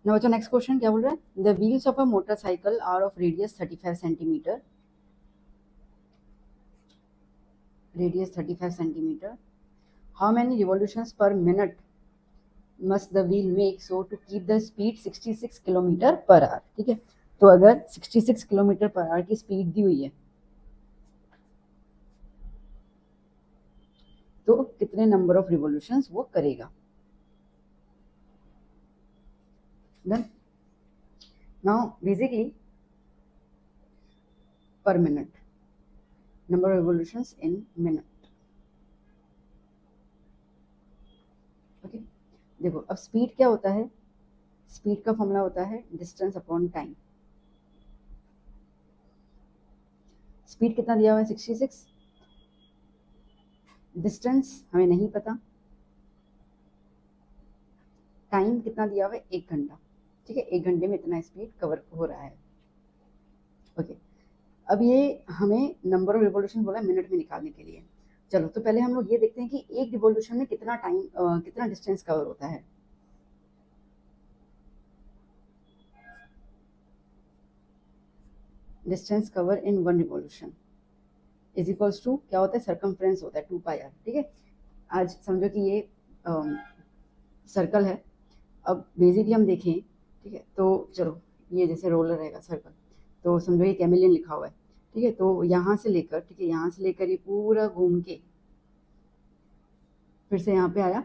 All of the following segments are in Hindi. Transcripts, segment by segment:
ना बच्चों नेक्स्ट क्वेश्चन क्या बोल रहा है, the wheels of a motorcycle are of radius 35 centimetre, radius 35 centimetre, how many revolutions per minute must the wheel make so to keep the speed 66 kilometre per hour. ठीक है, तो अगर 66 किलोमीटर पर आवर की स्पीड दी हुई है तो कितने नंबर ऑफ रिवॉल्यूशंस वो करेगा। डन। नाउ बेसिकली पर minute, number of revolutions in minute. Okay, देखो अब स्पीड क्या होता है, स्पीड का फॉर्मूला होता है डिस्टेंस अपॉन टाइम। स्पीड कितना दिया हुआ है 66, डिस्टेंस हमें नहीं पता, टाइम कितना दिया हुआ है 1 घंटा। ठीक है, 1 घंटे में इतना स्पीड कवर हो रहा है। ओके, अब ये हमें नंबर ऑफ रिवॉल्यूशन बोला है मिनट में निकालने के लिए। चलो तो पहले हम लोग ये देखते हैं कि एक रिवॉल्यूशन में कितना टाइम कितना डिस्टेंस कवर होता है। Distance cover in 1 revolution is equals to क्या होता है, सरकमफ्रेंस होता है 2 पाई आर। ठीक है, आज समझो कि ये सर्कल है। अब बेसिकली हम देखें, ठीक है, तो चलो ये जैसे रोलर रहेगा सर्कल, तो समझो ये कैमिलियन लिखा हुआ है। ठीक है, तो यहाँ से लेकर, ठीक है, यहाँ से लेकर ये पूरा घूम के फिर से यहाँ पे आया।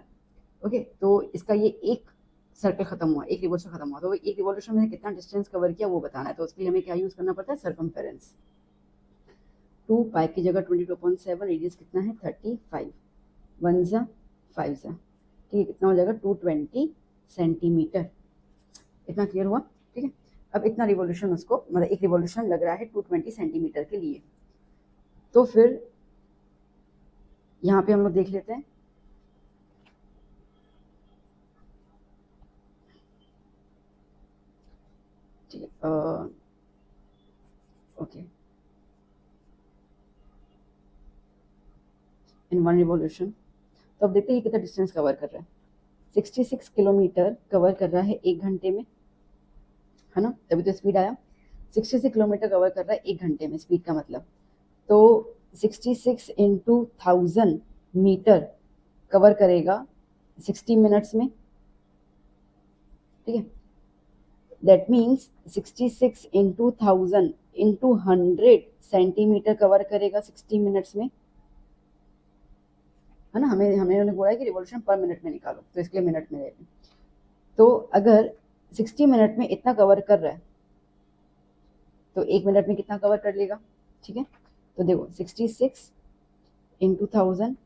ओके, तो इसका ये एक सर्कल खत्म हुआ, एक रिवॉल्यूशन खत्म हुआ, तो एक रिवॉल्यूशन में कितना डिस्टेंस कवर किया वो बताना है। तो उसके लिए हमें क्या यूज करना पड़ता है, सरकमफेरेंस। 2 पाई की जगह 22.7, रेडियस कितना है 35, 1 जा 5 जा, ठीक है, कितना हो जाएगा 220 सेंटीमीटर। इतना क्लियर हुआ। ठीक है, अब इतना रिवॉल्यूशन उसको, मतलब एक रिवॉल्यूशन लग रहा है 220 सेंटीमीटर के लिए। तो फिर यहाँ पे हम लोग देख लेते हैं, ठीक है, ओके, इन 1 रिवॉल्यूशन। तो अब देखते हैं कितना डिस्टेंस कवर कर रहा है। 66 किलोमीटर कवर कर रहा है 1 घंटे में, है ना, तभी तो स्पीड आया। 66 किलोमीटर कवर कर रहा है 1 घंटे में, स्पीड का मतलब। तो 66 इंटू 1000 मीटर कवर करेगा 60 मिनट्स में। ठीक है, that means 66 into 1000 into 100 centimetre cover करेगा 60 मिनट्स में, है ना। हमें उन्होंने बोला है कि रिवॉल्यूशन पर मिनट में निकालो, तो इसके लिए मिनट में रहेगा। तो अगर 60 मिनट में इतना कवर कर रहा है तो 1 मिनट में कितना कवर कर लेगा। ठीक है, तो देखो 66 इंटू 1000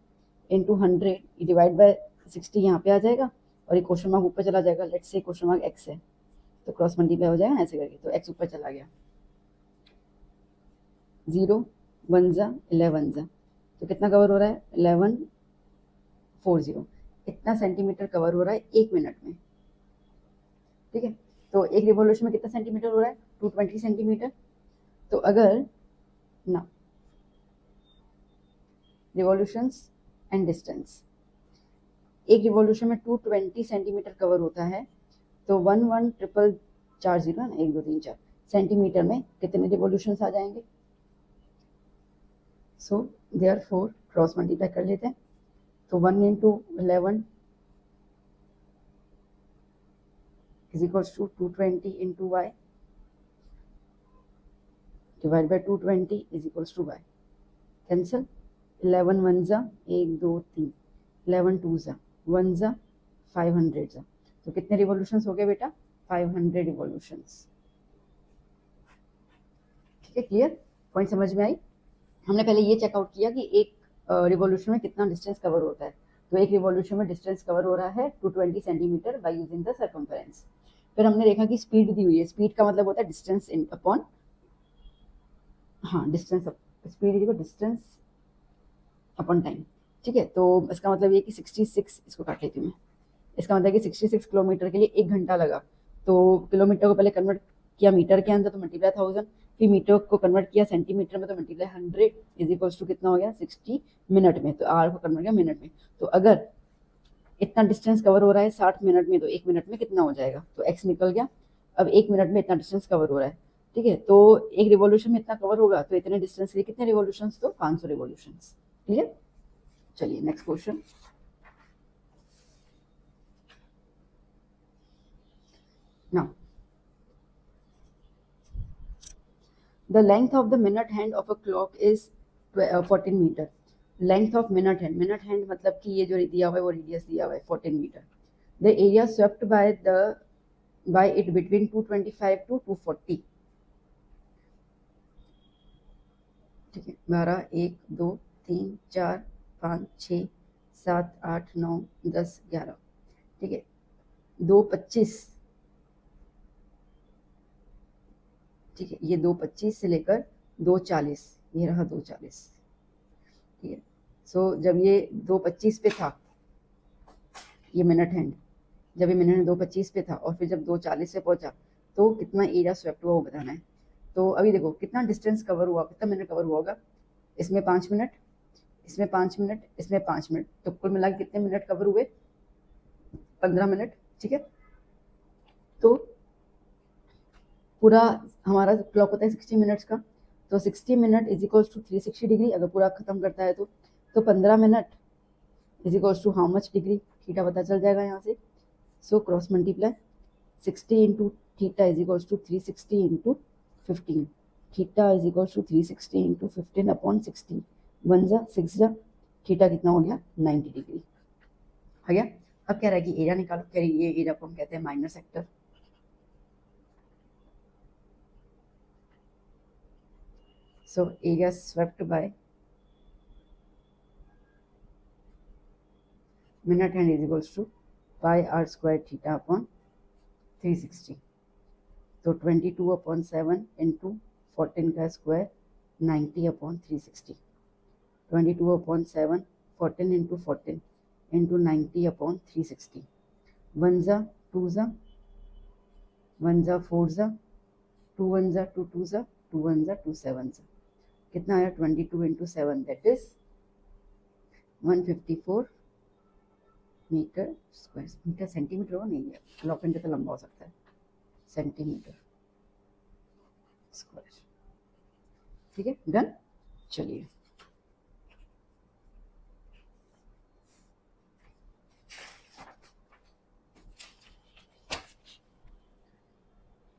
इंटू 100 डिवाइड बाय 60 यहाँ पे आ जाएगा और एक क्वेश्चन मार्क ऊपर चला जाएगा। Let's say question mark x है, तो क्रॉस मल्टीप्लाई हो जाएगा ना ऐसे करके, तो एक्स ऊपर चला गया, 0 1 जा 11 जा, तो कितना कवर हो रहा है 1140। इतना सेंटीमीटर कवर हो रहा है 1 मिनट में। ठीक है, तो एक रिवॉल्यूशन में कितना सेंटीमीटर हो रहा है 220 सेंटीमीटर। तो अगर ना रिवॉल्यूशंस एंड डिस्टेंस, एक रिवॉल्यूशन में 220 सेंटीमीटर कवर होता है, तो 11,440 है ना, 1 2 3 4 सेंटीमीटर में कितने रिवॉल्यूशंस आ जाएंगे। सो देयरफॉर क्रॉस मल्टीप्लाई कर लेते हैं, तो 1 into 11 is equals to 220 into y divide by 220 is equals to y. Cancel, 11 1 जा 1 2 3, 11 2 जा 1 जा 500 जा, तो कितने रिवॉल्यूशंस हो गए बेटा 500 रिवॉल्यूशंस। ठीक है, क्लियर, पॉइंट समझ में आई। हमने पहले ये चेकआउट किया कि एक रिवॉल्यूशन में कितना डिस्टेंस कवर होता है, तो एक रिवॉल्यूशन में डिस्टेंस कवर हो रहा है 220 centimetre by using the circumference. फिर हमने देखा कि स्पीड दी हुई है, स्पीड का मतलब होता है डिस्टेंस इन अपॉन, हाँ distance, speed is distance upon time. ठीक है, तो इसका मतलब ये कि 66, इसको काट लेती हूँ मैं, इसका मतलब कि 66 किलोमीटर के लिए 1 घंटा लगा। तो किलोमीटर को पहले कन्वर्ट किया मीटर के अंदर, तो मल्टीप्लाई 1000, फिर मीटर को कन्वर्ट किया सेंटीमीटर में, तो मल्टीप्लाई 100 इज इक्वल्स टू कितना हो गया 60 मिनट में, तो आर को कन्वर्ट किया मिनट में। तो अगर इतना डिस्टेंस कवर हो रहा है 60 मिनट में, तो 1 मिनट में कितना हो जाएगा, तो x निकल गया। अब 1 मिनट में इतना डिस्टेंस कवर हो रहा है, ठीक है, तो एक रिवॉल्यूशन में इतना कवर होगा, तो इतने डिस्टेंस के लिए कितने रिवॉल्यूशंस, तो 500 रिवॉल्यूशंस। क्लियर। चलिए next question. Now the length of the minute hand of a clock is 14 metre. Length of minute hand मतलब कि ये जो दिया हुआ है वो रेडियस दिया हुआ है 14 metre. The area swept by it between 225 to 240। ठीक है, 12 1 2 3 4 5 6 7 8 9 10 11, ठीक है, 225, ठीक है, ये 225 से लेकर 240, ये रहा 240, ठीक है। सो जब ये 225 पे था ये मिनट हैंड, जब ये मिनट हैंड 225 पे था और फिर जब 240 पे पहुंचा तो कितना एरिया स्वेप्ट हुआ वो बताना है। तो अभी देखो कितना डिस्टेंस कवर हुआ, कितना मिनट कवर हुआ होगा, इसमें 5 मिनट, इसमें 5 मिनट, इसमें 5 मिनट, तो कुल मिला के कितने मिनट कवर हुए, 15 मिनट, ठीक है। तो पूरा हमारा क्लॉक होता है 60 मिनट्स का, तो 60 minute is equals to 360 degree, अगर पूरा खत्म करता है तो 15 minute is equals to how much degree, theta पता चल जाएगा यहाँ से। So cross multiply 60 into theta is equals to 360 into 15, theta is equals to 360 into 15 upon 60, 1 जा 6 जा, थीटा कितना हो गया 90 डिग्री हो गया। अब कह रहा है कि एरिया निकालो, कह रही ये एरिया को हम कहते हैं minor sector. So area swept by minute hand is equals to pi r square theta upon 360. तो 22 अपॉन 7 इंटू 14 का square 90 upon 360, 22 upon 7 14 into 14 into 90 upon 360, 1 जा 2 जा 1 जा 4 जा 2 1 जा 2 2 जा 2 1 जा 2 7 जा, कितना आया 22 into 7 that is 154 metre square. Metre centimetre हो नहीं है, क्लॉक घंटे तो लंबा हो सकता है, सेंटीमीटर स्क्वायर, ठीक है, डन। चलिए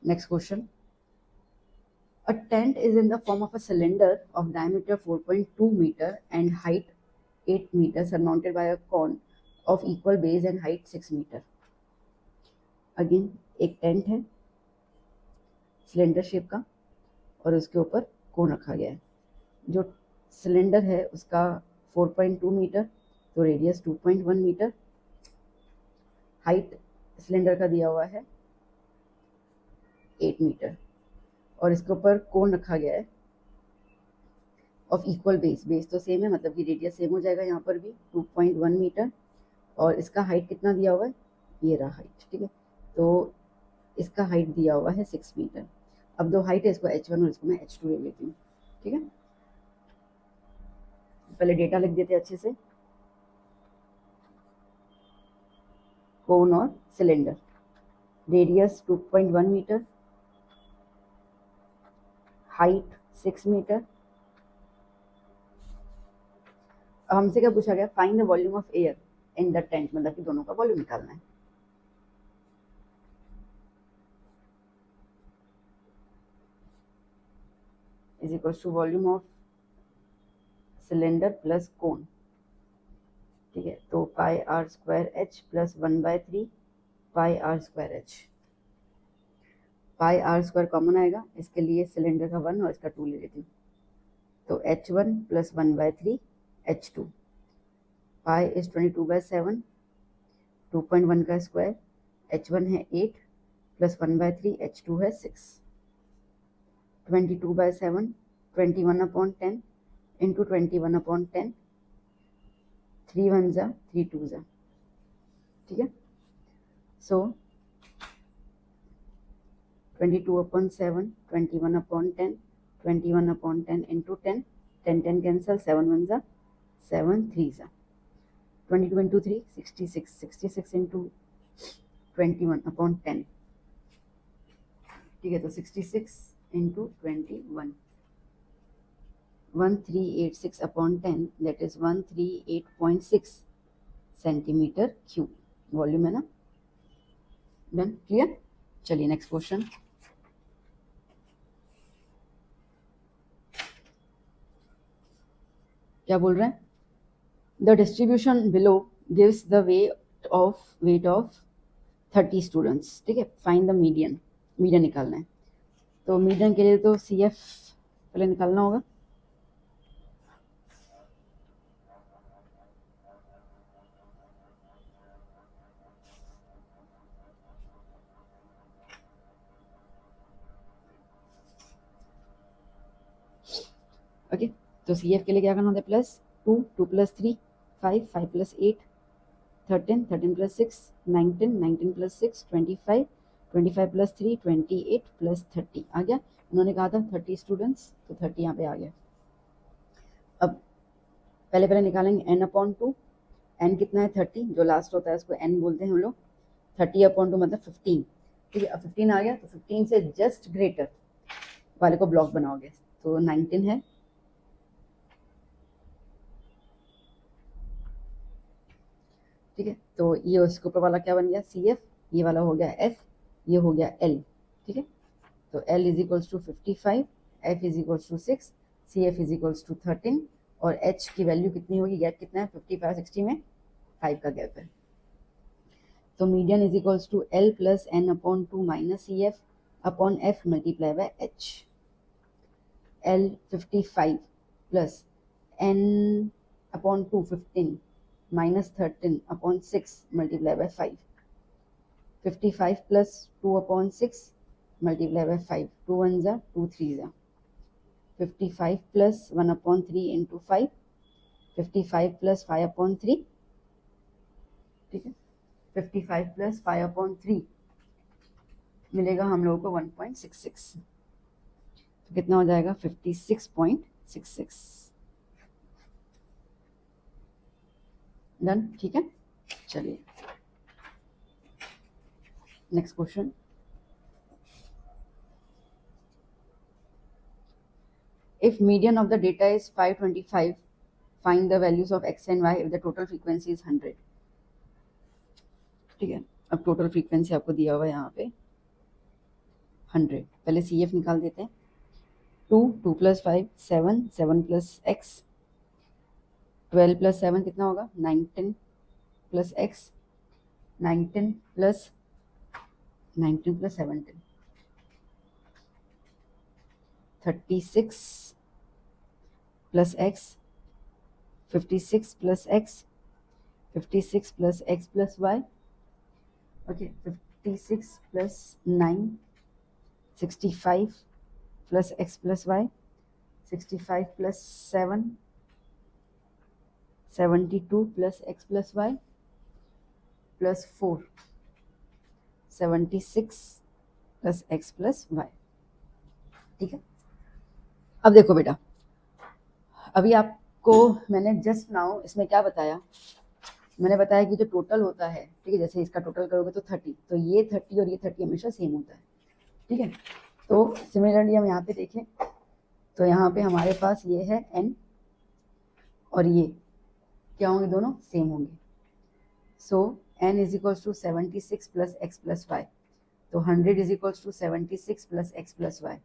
next question. A tent is in the form of a cylinder of diameter 4.2 meter and height 8 meter surmounted by a cone of equal base and height 6 meter। Again एक टेंट है सिलेंडर शेप का और उसके ऊपर कोन रखा गया है। जो सिलेंडर है उसका 4.2 मीटर, तो रेडियस 2.1 मीटर, हाइट सिलेंडर का दिया हुआ है 8 मीटर और इसके ऊपर कोन रखा गया है ऑफ इक्वल बेस, बेस तो सेम है मतलब कि रेडियस सेम हो जाएगा यहाँ पर भी 2.1 मीटर और इसका हाइट कितना दिया हुआ है, ये रहा हाइट, ठीक है, तो इसका हाइट दिया हुआ है 6 मीटर। अब दो हाइट है, इसको h1 और इसको मैं h2 ले लेती हूँ, ठीक है। पहले डेटा लिख देते हैं अच्छे से, कोन और cylinder, radius 2.1 metre, height 6 metre. अब हमसे क्या पूछा गया, find the volume of air in the tent, मतलब कि दोनों का वॉल्यूम निकालना है। Is equal to volume of cylinder plus cone, ठीक है, तो pi are square h plus 1/3 pi are square h. Pi are square common आएगा, इसके लिए सिलेंडर का 1 और इसका 2 ले लेती हूँ, तो h1 plus 1/3 h2, pi is 22/7, 2.1 का स्क्वायर, h1 है 8 प्लस 1/3 h2 है 6, 22/7 21/10 इंटू 21/10, 3 1 जा 3 2 जा, ठीक है। सो 22/7 21/10 21/10 इंटू 10 10 10 कैंसल, 7 1 जा 7 3 जा, 22 इंटू 3 66, 66 इंटू 21 अपॉन 10, ठीक है। तो 66 into 21, 1386 upon 10, that is 138.6 centimetre cube volume है ना। Done, clear. चलिए नेक्स्ट क्वेश्चन। क्या बोल रहे हैं? The distribution below gives the weight of 30 students, ठीक है। फाइंड द मीडियन, मीडियन निकालना है। तो मीडियन के लिए तो CF पहले निकालना होगा। ओके, तो CF के लिए क्या करना होता है? Plus 2, 2 plus 3 5, 5 plus 8 13, 13 plus 6 19, 19 plus 6 25, 25 plus 3 28 plus 30 आ गया। उन्होंने कहा था 30 स्टूडेंट्स, तो 30 यहाँ पे आ गया। अब पहले निकालेंगे n अपॉन 2। n कितना है? 30, जो लास्ट होता है उसको n बोलते हैं हम लोग। 30 अपॉन 2 मतलब 15, ठीक है। अब 15 आ गया, तो 15 से जस्ट ग्रेटर वाले को ब्लॉक बनाओगे, तो 19 है। ठीक है, तो ये उसके ऊपर वाला क्या बन गया? CF, ये वाला हो गया F, ये हो गया L, ठीक है। तो L is equals to 55, F is equals to 6, CF is equals to 13, और H की वैल्यू कितनी होगी? गैप कितना है? 55 60 में 5 का गैप है। तो median is equals to L plus N upon 2 minus CF upon F multiply by H। L 55 plus N upon 2 15 minus 13 upon 6 multiply by 5, 55 plus 2 upon 6 multiply by 5, 2 1s are 2 3s are 55 plus 1 upon 3 into 5, 55 plus 5 upon 3, ठीक है। 55 plus 5 upon 3 मिलेगा हम लोगों को 1.66, तो कितना हो जाएगा? 56.66। डन, ठीक है। चलिए next question. If median of the data is 525, find the values of x and y if the total frequency is 100, ठीक है। अब टोटल फ्रीक्वेंसी आपको दिया हुआ है यहाँ पे 100। पहले CF निकाल देते हैं। 2, 2 प्लस 5 7, 7 प्लस x, 12 प्लस 7 कितना होगा? 19 plus x, 19 plus 17, 36 plus x, 56 plus x, 56 plus x plus y, okay. 56 plus 9, 65 plus x plus y, 65 plus 7, 72 plus x plus y plus 4, 76 plus x plus y, ठीक है। अब देखो बेटा, अभी आपको मैंने जस्ट नाउ इसमें क्या बताया? मैंने बताया कि जो टोटल होता है, ठीक है, जैसे इसका टोटल करोगे तो 30, तो ये 30 और ये 30 हमेशा सेम होता है, ठीक है। तो सिमिलरली हम यहाँ पे देखें तो यहाँ पे हमारे पास ये है n और ये क्या होंगे? दोनों सेम होंगे। So n is equals to 76 plus x plus y, तो 100 is equals to 76 plus x plus y,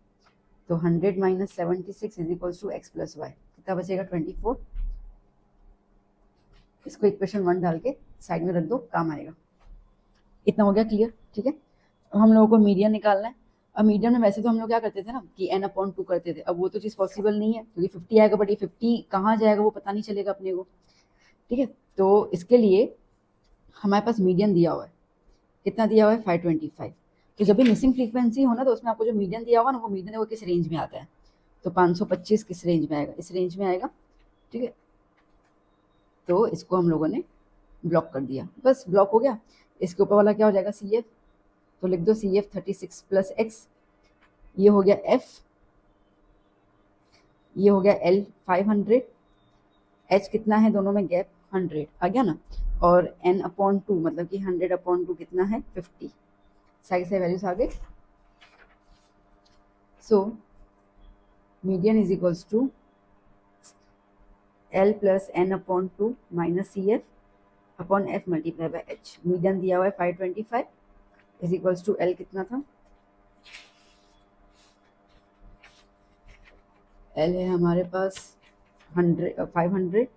तो 100 minus 76 is equals to x plus y, कितना बचेगा? 24। इसको इक्वेशन 1 डाल के साइड में रख दो, काम आएगा। इतना हो गया क्लियर, ठीक है। अब हम लोगों को मीडियन निकालना है। अब मीडियन में वैसे तो हम लोग क्या करते थे ना कि n अपॉन 2 करते थे, अब वो तो चीज़ पॉसिबल नहीं है क्योंकि 50 आएगा, बट ये 50 कहाँ जाएगा वो पता नहीं चलेगा अपने को, ठीक है। तो इसके लिए हमारे पास मीडियन दिया हुआ है, कितना दिया हुआ है? 525। तो जब भी मिसिंग फ्रीक्वेंसी हो ना, तो उसमें आपको जो मीडियन दिया हुआ ना, वो मीडियन वो किस रेंज में आता है? तो 525 किस रेंज में आएगा? इस रेंज में आएगा, ठीक है। तो इसको हम लोगों ने ब्लॉक कर दिया, बस ब्लॉक हो गया। इसके ऊपर वाला क्या हो जाएगा? CF, तो लिख दो CF 36 प्लस एक्स, ये हो गया F, ये हो गया L 500, H कितना है? दोनों में गैप 100 आ गया ना, और n/2 मतलब कि 100/2 कितना है 50, सारी सारी वैल्यूज आ गई। So median is equals to L plus n/2 minus CF upon F multiply by H। Median दिया हुआ है 525 इज इक्वल्स टू L कितना था, L है हमारे पास 500,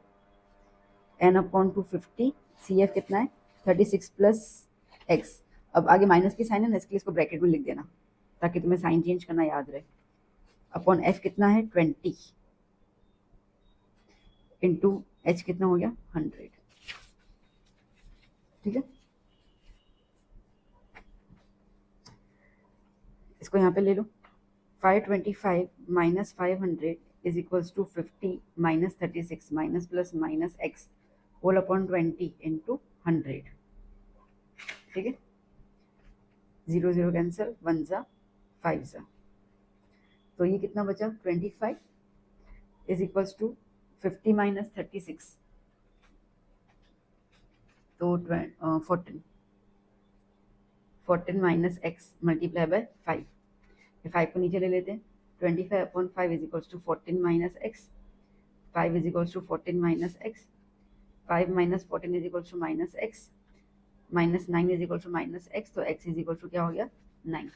n/2 50, CF कितना है 36 प्लस x। अब आगे माइनस की साइन है ना, इसके लिए इसको ब्रैकेट में लिख देना ताकि तुम्हें साइन चेंज करना याद रहे। अपॉन f कितना है 20 इंटू h कितना हो गया 100, ठीक है। इसको यहाँ पे ले लो, 525 minus 500 is equals to 50 minus 36 minus plus minus x whole upon 20 into 100, ठीक है। 0 0 कैंसिल, 1 जा 5 जा, तो ये कितना बचा 25 इज इक्वल्स टू 50 माइनस 36 तो 14 माइनस x मल्टीप्लाई बाय 5, 5 को नीचे ले लेते हैं, 25/5 is equals to 14 minus x, 5 is equals to 14 minus x, 5 minus 14 is equals to minus x, minus 9 is equal to minus x, तो x इज इक्वल टू क्या हो गया 9,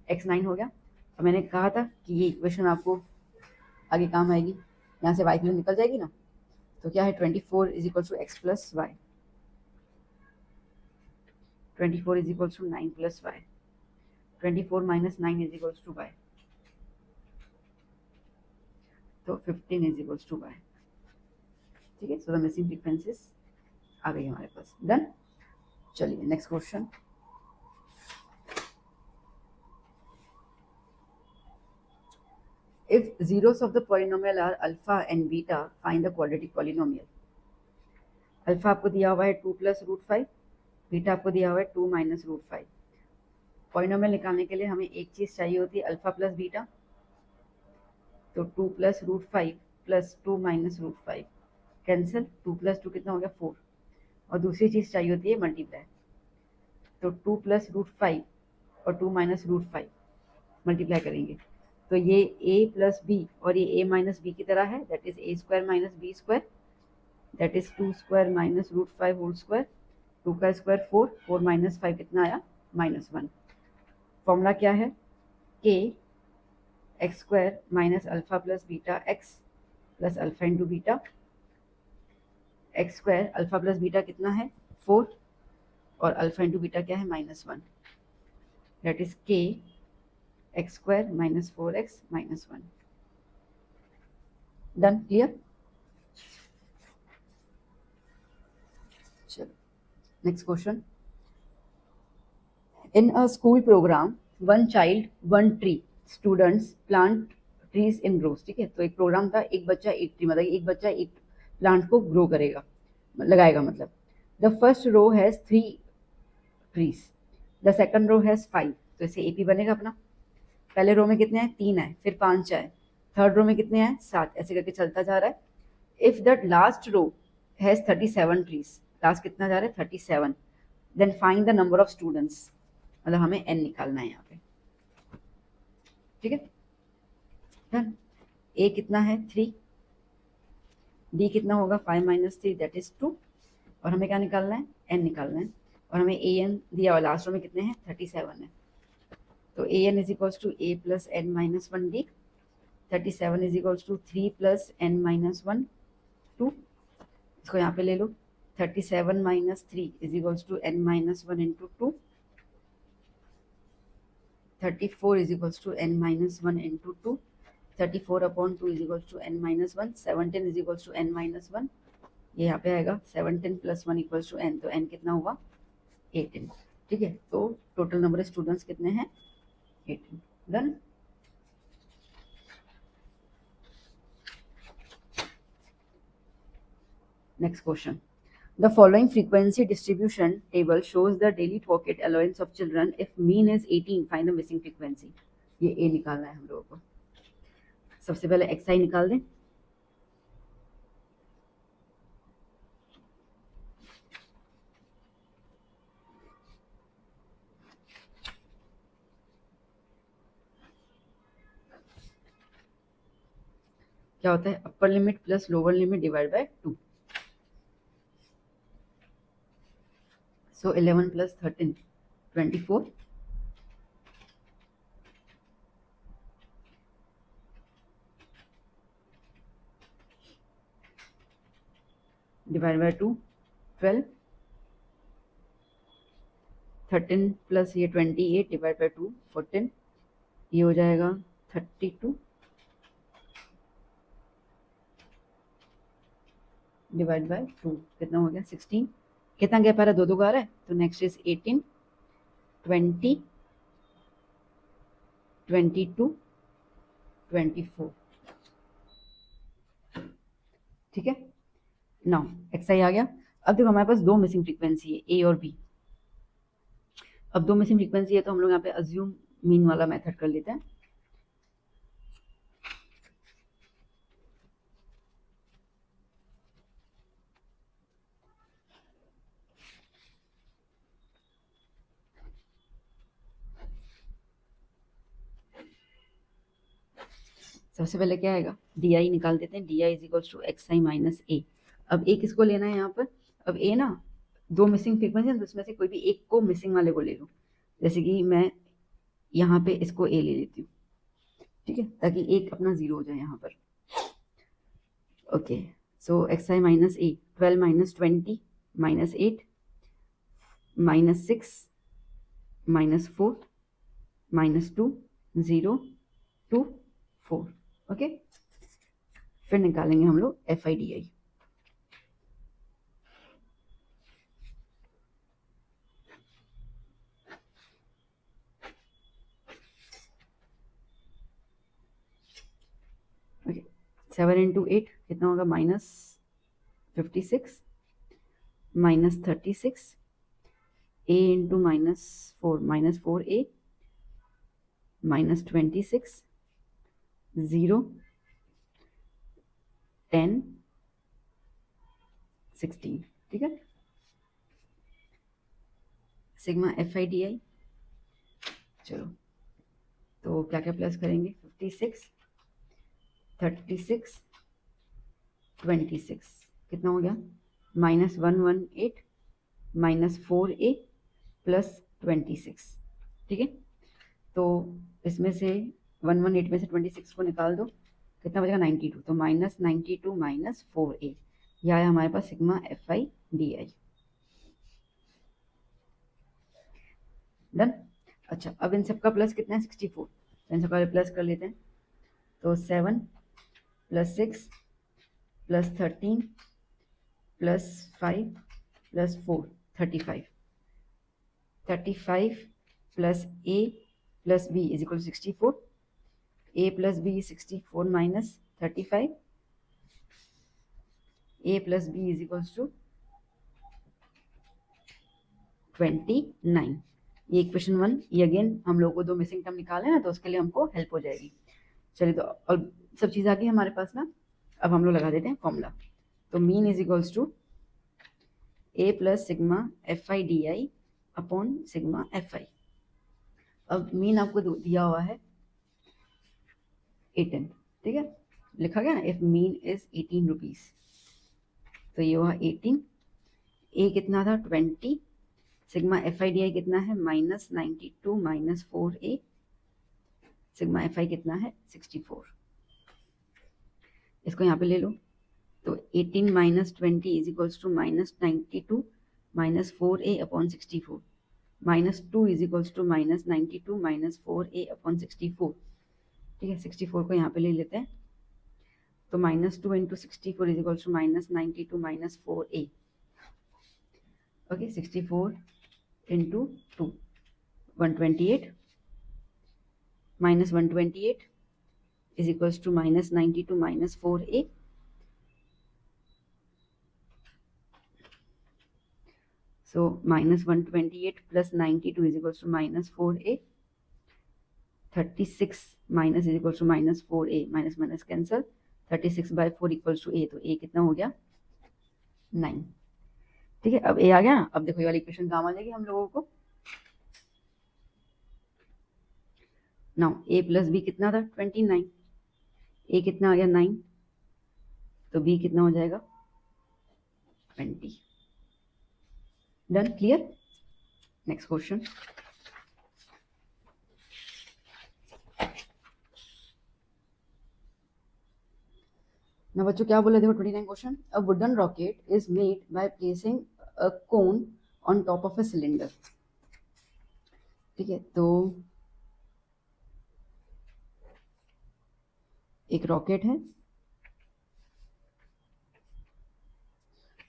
x 9 हो गया। अब मैंने कहा था कि ये इक्वेशन आपको आगे काम आएगी, यहाँ से y की निकल जाएगी ना, तो क्या है 24 is equal to x plus y, 24 is equal to 9 plus y, 24 minus 9 is equal to y, तो 15 इज इक्वल टू वाई, ठीक है। सो द मिसिंग फ्रीक्वेंसीज आ गई हमारे पास, डन। चलिए next question, if zeros of the polynomial are alpha and beta, find the quadratic polynomial। Alpha आपको दिया हुआ है 2 प्लस रूट 5, बीटा आपको दिया हुआ है 2 माइनस रूट 5। पॉलिनोमियल निकालने के लिए हमें एक चीज़ चाहिए होती है अल्फा प्लस बीटा, तो 2 plus root 5 plus 2 minus root 5 cancel, 2 plus 2 कितना हो गया 4, और दूसरी चीज़ चाहिए होती है मल्टीप्लाई, तो 2 प्लस रूट 5 और 2 माइनस रूट 5 मल्टीप्लाई करेंगे, तो ये a प्लस बी और ये a माइनस बी की तरह है, that is a square minus B square, that is 2 square minus root 5 whole square, 2 का स्क्वायर 4, 4 माइनस 5 कितना आया -1। फॉर्मूला क्या है k x square minus alpha plus beta x plus alpha into beta, x square alpha plus beta कितना है 4 और अल्फा इंटू बीटा क्या है -1, that is k x square minus 4x minus 1, done, clear. चलो next question, in a school program one child one tree students plant trees in rows, ठीक है। तो एक प्रोग्राम था, एक बच्चा एक ट्री, मतलब एक बच्चा एक प्लांट को ग्रो करेगा, लगाएगा मतलब। The first row has 3 trees, the second row has 5, तो इसे AP बनेगा अपना। पहले रो में कितने हैं 3 है, फिर 5 आए, थर्ड रो में कितने हैं 7, ऐसे करके चलता जा रहा है। If the last row has 37 trees, last कितना जा रहा है 37, then find the number of students, मतलब हमें n निकालना है यहाँ पे, ठीक है। डन, a कितना है 3, d कितना होगा 5 माइनस 3 दैट इज 2, और हमें क्या निकालना है n निकालना है, और हमें an दिया हुआ लास्ट रो में कितने हैं 37 है, तो an is equals to a plus n minus 1d, 37 is equals to 3 plus n minus 1 2, इसको यहाँ पे ले लो, 37 माइनस 3 is equals to n minus 1 into 2, 34 is equals to n minus 1 into 2, 34 upon 2 is equals to n minus 1, 17 is equals to n minus 1, ये यहाँ पे आएगा 17 प्लस 1 इक्वल्स टू n, तो n कितना हुआ 18, ठीक है। तो टोटल नंबर ऑफ स्टूडेंट्स कितने हैं 18, done. Next question, the following frequency distribution table shows the daily pocket allowance of children if mean is 18, find the missing frequency। ये a निकालना है हम लोगों को, सबसे पहले xi निकाल दें, क्या होता है, upper limit plus lower limit divide by 2. So 11 plus 13 24 divide by 2 12. 13 plus ये 28 डिवाइड बाय 2 14. ये हो जाएगा 32 डिवाइड बाय 2. कितना हो गया 16. कितना गैप आ रहा है, दो आ रहा है. तो नेक्स्ट इज 18 20 22 24. ठीक है. नाउ एक्सआई आ गया. अब देखो हमारे पास दो मिसिंग फ्रीक्वेंसी है, ए और बी. अब दो मिसिंग फ्रीक्वेंसी है तो हम लोग यहाँ पे अज्यूम मीन वाला मेथड कर लेते हैं. सबसे पहले क्या आएगा, डी आई निकाल देते हैं. D I is equals to x I minus a. अब ए किसको लेना है यहाँ पर, अब ए ना दो मिसिंग फ्रीक्वेंसी है तो उसमें से कोई भी एक को मिसिंग वाले को ले लो. जैसे कि मैं यहाँ पे इसको ए ले लेती हूँ, ठीक है, ताकि एक अपना जीरो हो जाए यहाँ पर. Okay, so x I minus a. 12 minus 20 minus 8 minus 6 minus 4 minus 2 0 2 4. Okay, फिर निकालेंगे हम लोग f I D I. Okay, 7 into 8 कितना होगा, minus 56 minus 36. A into minus 4 minus 4a minus 26 0 10 16. ठीक है, sigma F I D I. चलो तो क्या क्या प्लस करेंगे, 56 36 26. कितना हो गया, माइनस 118 माइनस 4a प्लस 26. ठीक है, तो इसमें से 118 में से 26 को निकाल दो, कितना बचेगा 92. तो माइनस 92 माइनस 4a, यह आया हमारे पास sigma F I D I. Done. अच्छा, अब इन सबका प्लस कितना है 64. इन सबका प्लस कर लेते हैं. तो 7 plus 6 plus 13 plus 5 plus 4 35. 35 plus a plus b is equal to 64. a plus b is 64 minus 35. a plus b is equal to 29. ये इक्वेशन 1. ये अगेन हम लोग को दो मिसिंग टर्म निकाले ना, तो उसके लिए हमको हेल्प हो जाएगी. चलिए, तो और सब चीज़ आ गई हमारे पास ना. अब हम लोग लगा देते हैं फॉर्मूला. तो mean is equals to A plus sigma F I D I upon sigma F I. अब मीन आपको दिया हुआ है 18. ठीक है, लिखा गया ना, इफ मीन इज 18 रुपीज, तो ये हुआ 18. ए कितना था 20. Sigma F I D I कितना है minus 92 minus 4a. Sigma F I कितना है 64. इसको यहाँ पे ले लो. तो 18 minus 20 is equals to minus 92 minus 4a upon 64. Minus 2 is equals to minus 92 minus 4a upon 64. ठीक है, 64 को यहाँ पे ले लेते हैं. तो minus 2 into 64 is equals to minus 92 minus 4a. Okay, 64 into 2 128 minus 128 is equals to minus 92 minus 4a. So minus 128 plus 92 is equals to minus 4a. 36 minus is equals to minus 4a. Minus minus cancel. 36 by 4 equals to a. तो a कितना हो गया 9. ठीक है, अब a आ गया ना. अब देखो ये वाली इक्वेशन काम आ जाएगी हम लोगों को. नाउ a प्लस b कितना था 29. a कितना आ गया 9. तो बी कितना हो जाएगा 20। Done, clear. Next question. ना बच्चों क्या बोला, देखो 29 question. A wooden rocket is made by placing a cone on top of a cylinder. ठीक है, तो एक रॉकेट है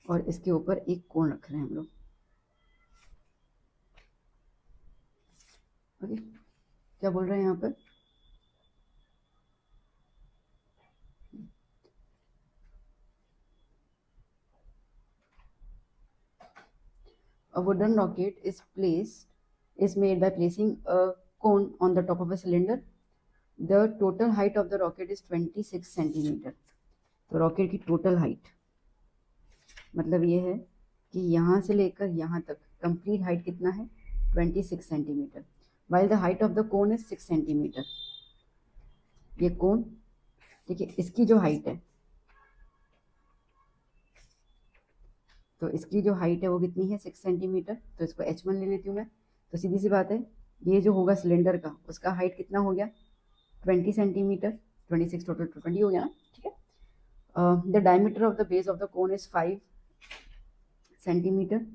और इसके ऊपर एक कोन रख रहे हैं हम लोग। ओके, क्या बोल रहे हैं यहाँ पर, a wooden rocket is made by placing a cone on the top of a cylinder. The total height of the rocket is 26 centimetre. तो रॉकेट की टोटल हाइट मतलब ये है कि यहाँ से लेकर यहाँ तक कंप्लीट हाइट कितना है 26 centimetre, while the height of the cone is 6 centimetre. ये कोन, ठीक है, इसकी जो हाइट है, तो इसकी जो हाइट है वो कितनी है 6 सेंटीमीटर। तो इसको h1 ले लेती हूँ मैं। तो सीधी सी बात है, ये जो होगा सिलेंडर का, उसका हाइट कितना हो गया 20 सेंटीमीटर, 26 टोटल 20 हो गया ना। ठीक है, the diameter of the base of the cone is 5 centimetre,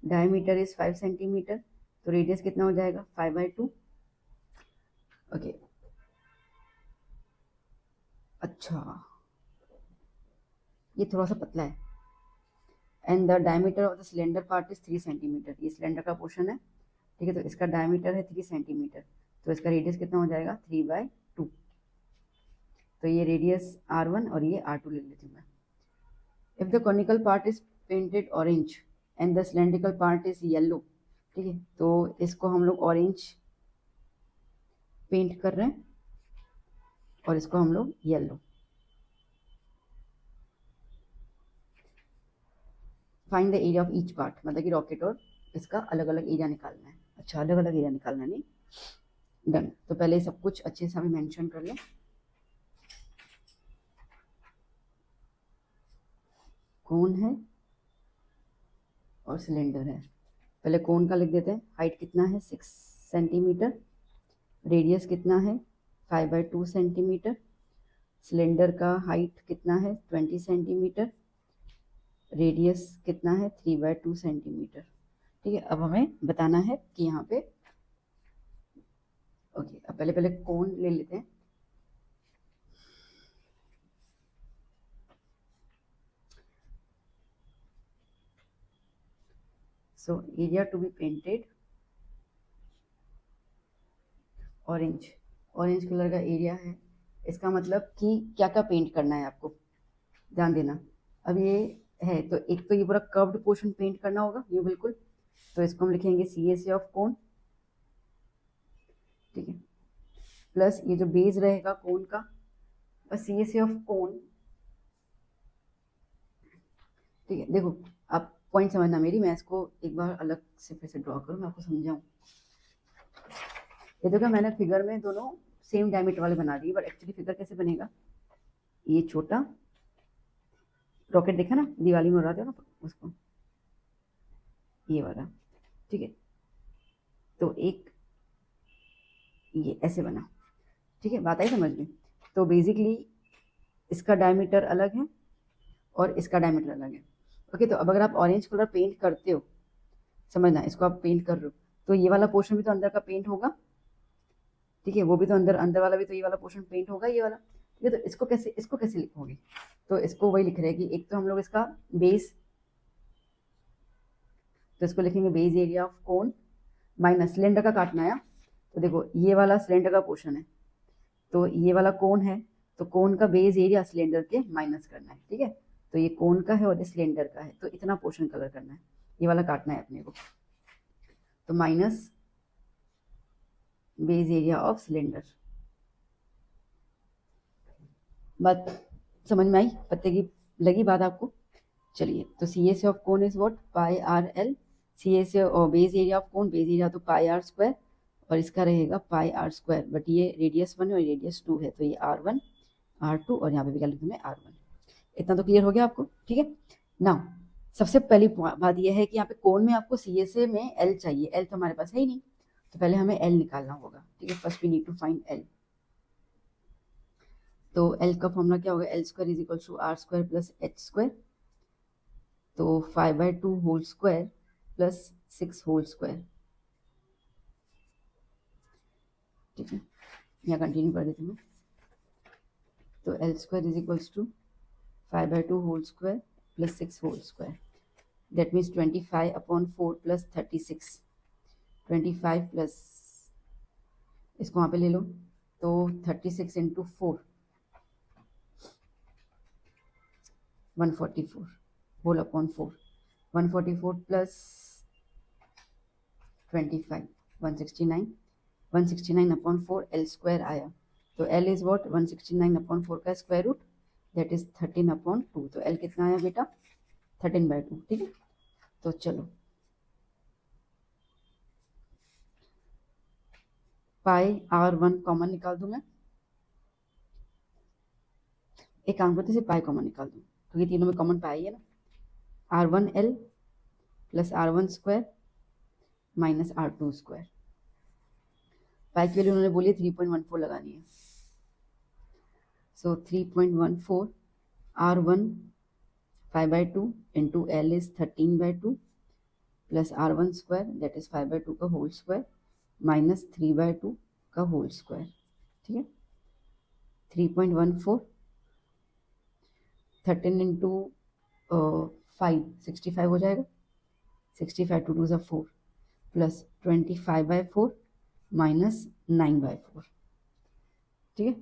diameter is 5 centimetre, तो रेडियस कितना हो जाएगा 5/2। ओके, अच्छा ये थोड़ा सा पतला है। And the diameter of the cylinder part is 3 centimetre. ये सिलेंडर का पोर्शन है, ठीक है, तो इसका डायमीटर है 3 सेंटीमीटर, तो इसका रेडियस कितना हो जाएगा 3/2। तो ये रेडियस R1 और ये R2 ले लेती हूँ मैं। If the conical part is painted orange and the cylindrical part is yellow, ठीक है, तो इसको हम लोग ऑरेंज पेंट कर रहे हैं और इसको हम लोग yellow. Find the area of each part, मतलब कि रॉकेट और इसका अलग अलग एरिया निकालना है। अच्छा, अलग अलग एरिया निकालना नहीं, डन। तो पहले सब कुछ अच्छे से हमें मेंशन कर लें। कोन है और सिलेंडर है। पहले कोन का लिख देते हैं, हाइट कितना है 6 सेंटीमीटर, रेडियस कितना है 5/2 सेंटीमीटर, सिलेंडर का हाइट कितना है 20 सेंटीमीटर, रेडियस कितना है 3/2 सेंटीमीटर। ठीक है, अब हमें बताना है कि यहाँ पे, ओके, अब पहले कोन ले लेते हैं। So area to be painted orange, orange colour का एरिया है। इसका मतलब कि क्या क्या पेंट करना है आपको, ध्यान देना। अब ये है, तो एक तो ये पूरा कर्व्ड पोर्शन पेंट करना होगा, ये बिल्कुल, तो इसको हम लिखेंगे CSA ऑफ कोन, ठीक है, प्लस ये जो बेस रहेगा कोन का, बस CSA ऑफ कोन। ठीक है, देखो आप पॉइंट समझना मेरी, मैं इसको एक बार अलग से फिर से ड्रॉ करूँ, मैं आपको समझाऊँ। ये देखो मैंने फिगर में दोनों सेम डायमीटर वाले बना दिए, बट एक्चुअली फिगर कैसे बनेगा, ये छोटा रॉकेट देखा ना दिवाली में उड़ाते हो ना उसको, ये वाला, ठीक है, तो एक ये ऐसे बना। ठीक है, बात आई समझ में। तो बेसिकली इसका डायमीटर अलग है और इसका डायमीटर अलग है। ओके, तो अब अगर आप ऑरेंज कलर पेंट करते हो, समझना, इसको आप पेंट कर रहे हो, तो ये वाला पोर्शन भी तो अंदर का पेंट होगा, ठीक है, वो भी तो अंदर वाला भी तो ये वाला पोर्शन पेंट होगा, ये वाला, ठीक है। तो इसको कैसे लिखोगे, तो इसको वही लिख रहे हैं कि एक तो हम लोग इसका बेस, तो इसको लिखेंगे base area of cone minus cylinder का काटना है। तो देखो ये वाला सिलेंडर का पोर्शन है, तो ये वाला कोन है, तो कोन का बेस एरिया सिलेंडर के माइनस करना है, ठीक है। तो ये कोन का है और ये सिलेंडर का है, तो इतना पोर्शन कलर करना है, ये वाला काटना है अपने को। तो minus base area of cylinder. बात समझ में आई, पत्ते की लगी बात आपको। चलिए, तो CSA of cone is what πRL, CSA और base area of cone, base area तो πr², और इसका रहेगा πr², बट ये रेडियस 1 और रेडियस 2 है, तो ये R1 R2 और यहाँ पे भी क्या लिख दूँ मैं R1। इतना तो क्लियर हो गया आपको, ठीक है ना। सबसे पहली बात यह है कि यहाँ पे कोण में आपको CSA में L चाहिए, L तो हमारे पास है ही नहीं, तो पहले हमें L निकालना होगा, ठीक है। First we need to find L। तो L का फॉर्मूला क्या होगा, L square is equal to R square plus H square, तो 5/2 whole square plus 6 whole square, ठीक है। यहाँ कंटिन्यू कर देते हैं। तो L square is equals to 5/2 whole square plus 6 whole square, that means 25/4 plus 36, 25 plus इसको वहाँ पे ले लो, तो 36 into 4 144 whole upon 4, 144 plus 25 169, 169 upon 4 L square आया, तो L इज वॉट 169 अपॉन 4 का स्क्वायर रूट, दैट इज 13/2, तो L कितना आया बेटा 13/2, ठीक है। तो चलो पाई R1 कॉमन निकाल दूं मैं, एक काम करते से पाई कॉमन निकाल दूं, क्योंकि तो तीनों में कॉमन पाई है ना। R1L plus R1 square minus R2 square, pi की वैल्यू उन्होंने बोली 3.14 लगानी है, so 3.14 R1 5/2 into L is 13/2 plus R1 square that is 5/2 का होल स्क्वायर माइनस 3/2 का होल स्क्वायर, ठीक है। 3.14 13 इंटू 5 65 हो जाएगा, 65 टू 2 4 प्लस 25/4 माइनस 9/4, ठीक है।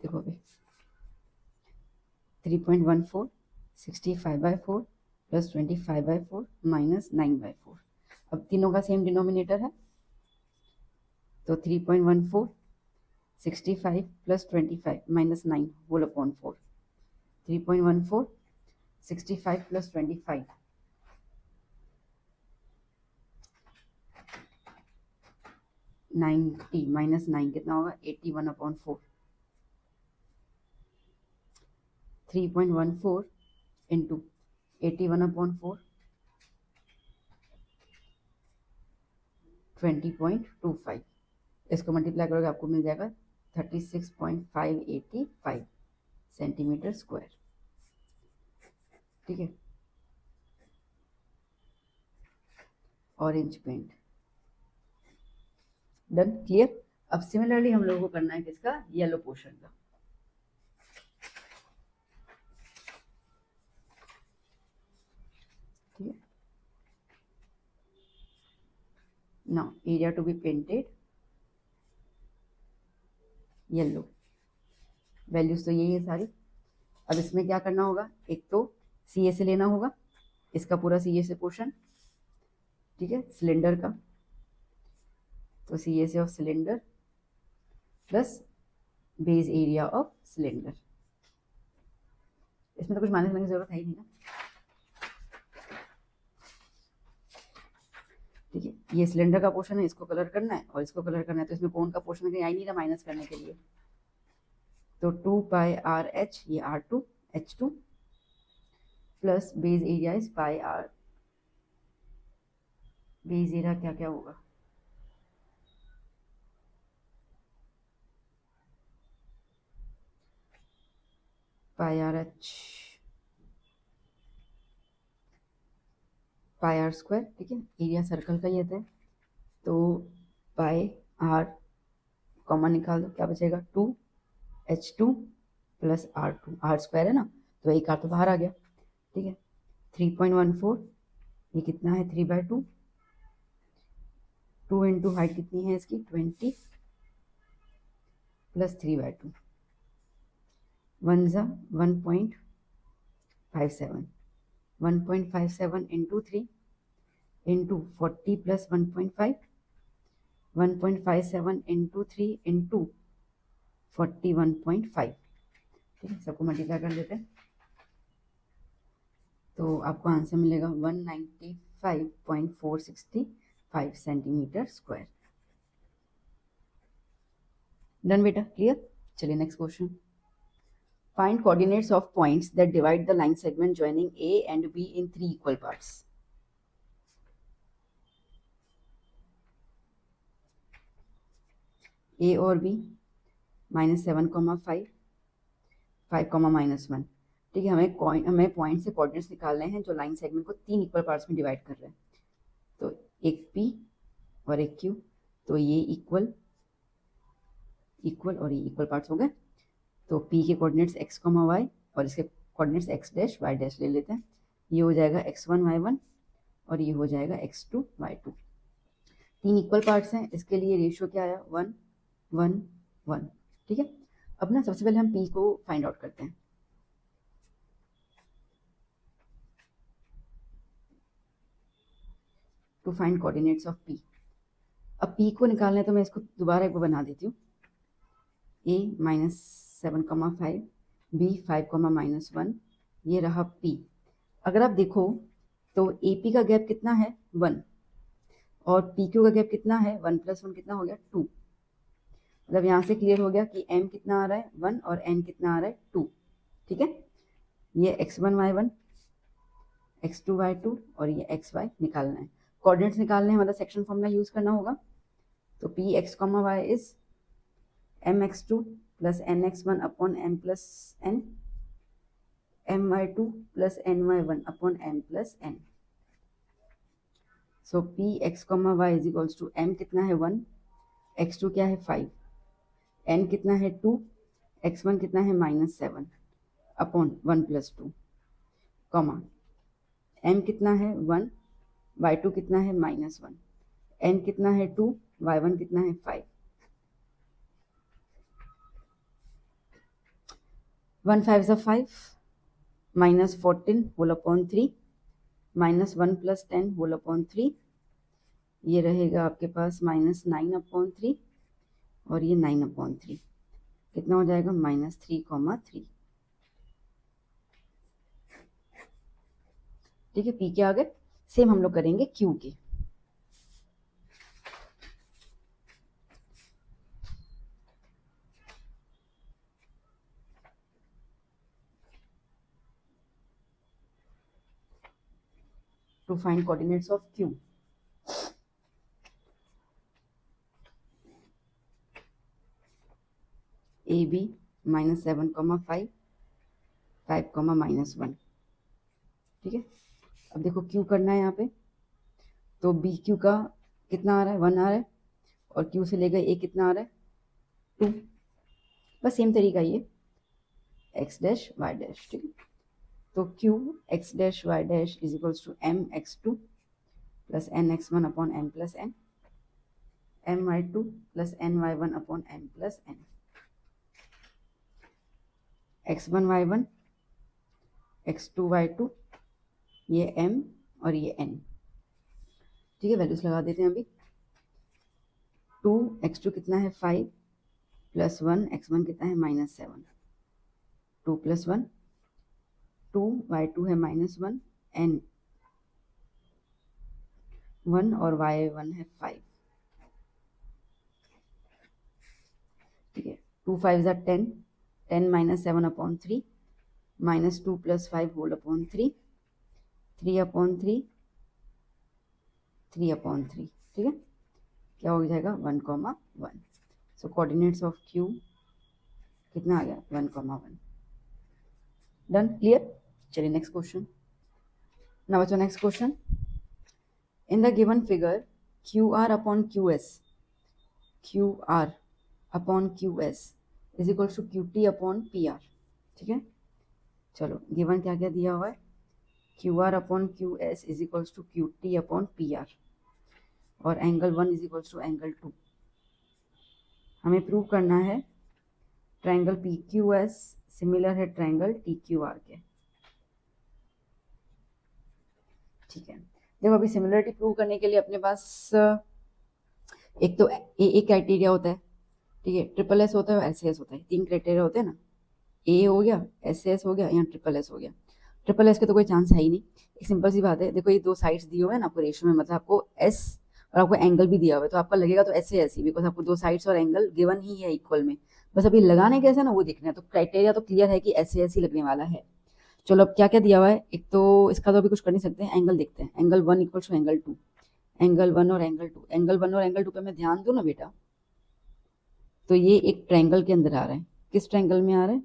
देखो अभी 3.14 65/4 प्लस 25/4 माइनस 9/4, अब तीनों का सेम डिनोमिनेटर है, तो 3.14 65 plus 25 minus 9 whole upon 4, 3.14 65 plus 25 90 minus 9 कितना होगा 81/4, 3.14 इंटू 81/4 20.25, इसको मल्टीप्लाई करोगे आपको मिल जाएगा 36.585 सेंटीमीटर स्क्वायर, ठीक है। Orange paint done, clear. अब सिमिलरली हम लोगों को करना है किसका, येलो पोर्शन का, ठीक है। Now area to be painted yellow, values तो यही है सारी। अब इसमें क्या करना होगा, एक तो CSA लेना होगा, इसका पूरा CSA पोर्शन, ठीक है, सिलेंडर का, तो CSA of cylinder plus base area of cylinder, इसमें तो कुछ माइनस करने की जरूरत है ही नहीं ना, ठीक है। ये सिलेंडर का पोर्शन है, इसको कलर करना है और इसको कलर करना है, तो इसमें कौन का पोर्शन कहीं आ ही नहीं रहा माइनस करने के लिए, तो 2πRH ये R2 H2 plus base area is pi R, base area क्या क्या होगा, पाई RH पाई R स्क्वायर, ठीक है। एरिया सर्कल का ही आता है, तो पाई R कॉमन निकाल दो, क्या बचेगा 2H2 plus R2, R square है ना, तो एक R तो बाहर आ गया, ठीक है। 3.14 ये कितना है 3/2, 2 इंटू हाइट कितनी है इसकी 20 प्लस 3/2, 1 ज़ा 1.57, 1.57 into 3 into 40 plus 1.5, 1.57 into 3 into 41.5, ठीक है। सबको मल्टीप्लाई कर देते हैं, तो आपको आंसर मिलेगा 5.465 सेंटीमीटर स्क्वायर। डन बेटा, क्लियर। चलिए next question. Find coordinates of points that divide the line segment joining A and B in 3 equal parts. A और बी -7,5 5,-1। ठीक है, हमें पॉइंट से कोऑर्डिनेट्स निकालने हैं जो लाइन सेगमेंट को 3 इक्वल पार्ट्स में डिवाइड कर रहे हैं। तो एक पी और एक क्यू, तो ये इक्वल और ये इक्वल पार्ट्स हो गए। तो पी के कोऑर्डिनेट्स x, y और इसके coordinates x dash y dash ले लेते हैं। ये हो जाएगा x1 y1 और ये हो जाएगा x2 y2। 3 इक्वल पार्ट्स हैं, इसके लिए रेशियो क्या आया 1 1 1। ठीक है, अब ना सबसे पहले हम p को फाइंड आउट करते हैं। To find coordinates of p। अब p को निकालना है तो मैं इसको दोबारा एक बार बना देती हूँ। a -7,5 b 5,-1, ये रहा p। अगर आप देखो तो AP का गैप कितना है 1 और PQ का गैप कितना है 1 + 1 कितना हो गया 2। मतलब यहाँ से क्लियर हो गया कि M कितना आ रहा है 1 और N कितना आ रहा है 2। ठीक है, ये x1 y1 x2 y2 और ये xy निकालना है। कोऑर्डिनेट्स निकालने हैं मतलब सेक्शन फॉर्मूला यूज करना होगा। तो Px, y is mx2 + nx1 upon m + n, my2 + ny1 upon m + n। So Px, y is equals to m कितना है 1, x2 क्या है 5, n कितना है 2, x1 कितना है -7 अपॉन 1 + 2, कॉमा m कितना है 1, y2 कितना है -1, n कितना है 2, y1 कितना है 5। 1 5 5 -14 होल अपॉन 3 -1 + 10 होल अपॉन 3, ये रहेगा आपके पास -9 अपॉन 3 और ये 9 अपॉन 3, कितना हो जाएगा -3,3। ठीक है, पी के आगे सेम हम लोग करेंगे क्यू के। To find coordinates of Q. AB -7,5 5,-1। ठीक है, अब देखो क्यू करना है यहाँ पे, तो बी क्यू का कितना आ रहा है 1 आ रहा है और क्यू से लेकर ए कितना आ रहा है 2। बस सेम तरीका ये x डैश y डैश। ठीक है, तो q x dash y dash is equals to m x2 + n x1 upon m + n, m y2 + n y1 upon m + n, x1 y1 x2 y2, ये m और ये n। ठीक है, वैल्यूज लगा देते हैं अभी। 2 x2 कितना है 5 + 1 x1 कितना है -7, 2 + 1 2 y2 है -1 n 1 और y1 है 5। ठीक है, 2 5 = 10 10 -7 upon 3 -2 + 5 whole upon 3 3 upon 3 3 upon 3। ठीक है, क्या हो जाएगा 1,1। सो कोऑर्डिनेट्स ऑफ क्यू कितना आ गया 1,1। Done, clear. चलिए नेक्स्ट क्वेश्चन। नाउ बच्चों next question. In the given figure QR upon QS is equal to QT upon PR। ठीक है, चलो गिवन क्या क्या दिया हुआ है, QR upon QS is equal to QT upon PR और angle 1 is equal to angle 2। हमें प्रूव करना है ट्रायंगल PQS सिमिलर है ट्रायंगल TQR के। ठीक है, देखो अभी सिमिलरिटी प्रूव करने के लिए अपने पास एक तो ए क्राइटेरिया होता है, ठीक है, SSS होता है और SAS होता है, 3 क्राइटेरिया होते हैं ना। ए हो गया, SAS हो गया, यहाँ SSS हो गया। ट्रिपल एस के तो कोई चांस है ही नहीं। एक सिंपल सी बात है, देखो ये दो साइड्स दिए हुए हैं ना आपको रेशियो में, मतलब आपको एस और आपको एंगल भी दिया हुआ है, तो आपका लगेगा तो ऐसे ऐसे, बिकॉज आपको दो साइड्स और एंगल गिवन ही है इक्वल में। बस अभी लगाने कैसे ना वो देखना है, तो क्राइटेरिया तो क्लियर है कि ऐसे ऐसे लगने वाला है। चलो अब क्या क्या दिया हुआ है, एक तो इसका तो अभी कुछ कर नहीं सकते हैं, एंगल देखते हैं। Angle one equal to angle two, angle one और एंगल टू, एंगल वन और एंगल टू पे मैं ध्यान दूं ना बेटा, तो ये एक ट्रायंगल के अंदर आ रहा है। किस ट्रायंगल में आ रहा है?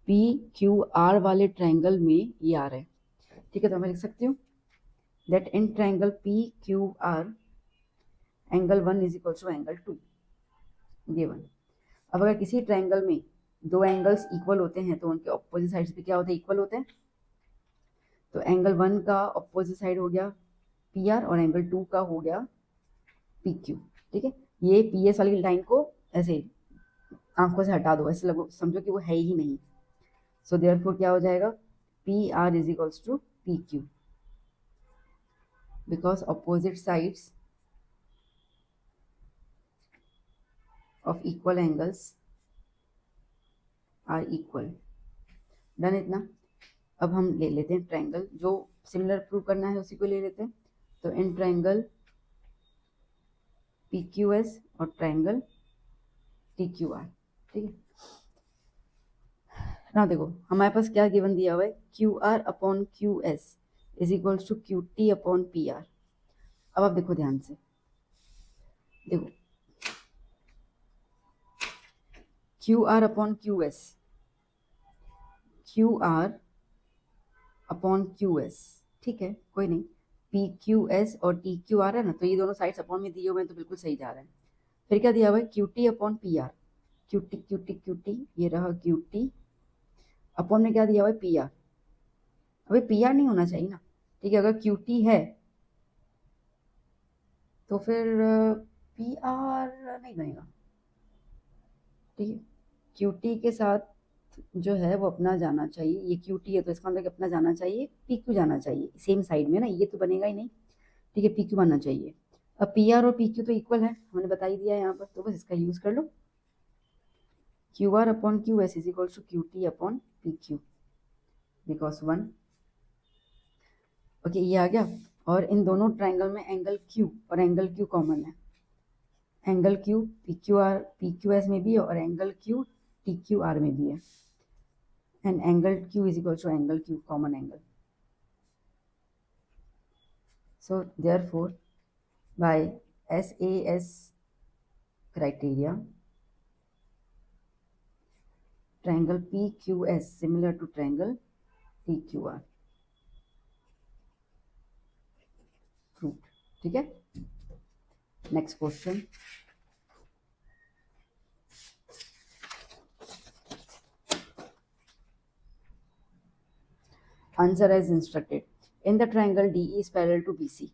पी क्यू आर वाले ट्रायंगल में ये आ रहा है। ठीक है, तो मैं लिख सकती हूँ that in triangle P Q R angle one is equal to angle two, given. अब अगर किसी ट्रायंगल में दो एंगल्स इक्वल होते हैं तो उनके ऑपोजिट साइड्स पे क्या होते हैं? इक्वल होते हैं। तो एंगल वन का ऑपोजिट साइड हो गया पी आर और एंगल टू का हो गया पी क्यू। ठीक है, ये पी एस वाली लाइन को ऐसे आंखों से हटा दो, ऐसे लगो समझो कि वो है ही नहीं। सो देयरफॉर क्या हो जाएगा? P R is equals to P Q, because opposite sides of equal angles are equal। Done इतना। अब हम ले लेते हैं ट्रायंगल, जो सिमिलर प्रूव करना है उसी को ले लेते हैं। तो इन ट्रायंगल पी क्यू एस और ट्रायंगल टी क्यू आर। ठीक है ना, देखो हमारे पास क्या गिवन दिया हुआ है, Q R upon Q S is equals to Q T upon P R. अब आप देखो ध्यान से, देखो Q R upon Q S, Q R upon Q S, ठीक है कोई नहीं, पी क्यू एस और टी क्यू आर है ना, तो ये दोनों साइड्स अपॉन में दिए हुए हैं तो बिल्कुल सही जा रहा है। फिर क्या दिया हुआ है? Q T upon P are, Q T Q T Q T, ये रहा क्यू टी, अपॉन में क्या दिया हुआ है? P R. अभी पी आर नहीं होना चाहिए ना, ठीक है, अगर क्यू टी है तो फिर पी आर नहीं बनेगा। ठीक है, क्यू टी के साथ जो है वो अपना जाना चाहिए, ये क्यू टी है तो इसका मतलब अपना जाना चाहिए पी क्यू जाना चाहिए, सेम साइड में ना, ये तो बनेगा ही नहीं। ठीक है, पी क्यू बनना चाहिए। अब पी आर और पी क्यू तो इक्वल है, हमने बता ही दिया है यहाँ पर, तो बस इसका यूज कर लो। Q R upon Q S is equal to Q T upon P Q, because one. Okay, ये आ गया। और इन दोनों ट्राइंगल में एंगल क्यू और एंगल क्यू कॉमन है। Angle Q P Q S में भी है और angle Q T Q R में भी है। And angle Q is equal to angle Q, common angle. So therefore, by SAS criteria, triangle PQS similar to triangle TQR proved। ठीक है, next question. Answer as instructed. In the triangle DE is parallel to BC.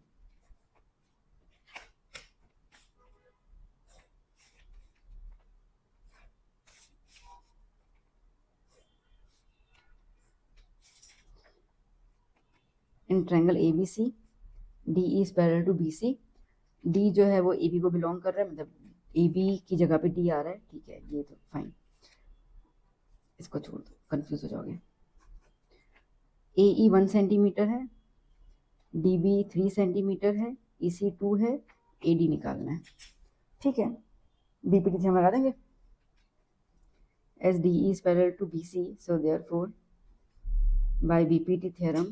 In triangle ABC, DE is parallel to BC। D जो है वो AB को बिलोंग कर रहा है, मतलब AB की जगह पे D आ रहा है। ठीक है, ये तो फाइन, इसको छोड़ दो, कंफ्यूज हो जाओगे। AE 1 सेंटीमीटर है, DB 3 सेंटीमीटर है, EC 2 है, AD निकालना है। ठीक है, BPT से हम लगा देंगे। As DE is parallel to BC, so therefore by BPT theorem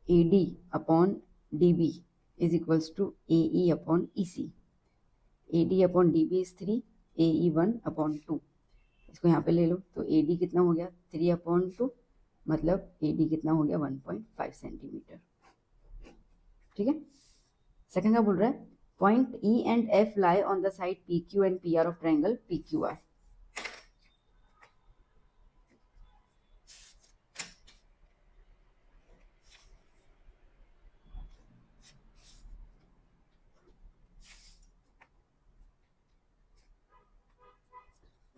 AD upon DB is equals to AE upon EC। AD upon DB is 3, AE 1 upon 2। इसको यहाँ पे ले लो, तो AD कितना हो गया? 3 upon 2, मतलब AD कितना हो गया? 1.5 सेंटीमीटर। ठीक है, सेकंड का बोल रहा है point E and F lie on the side PQ and PR of triangle PQR।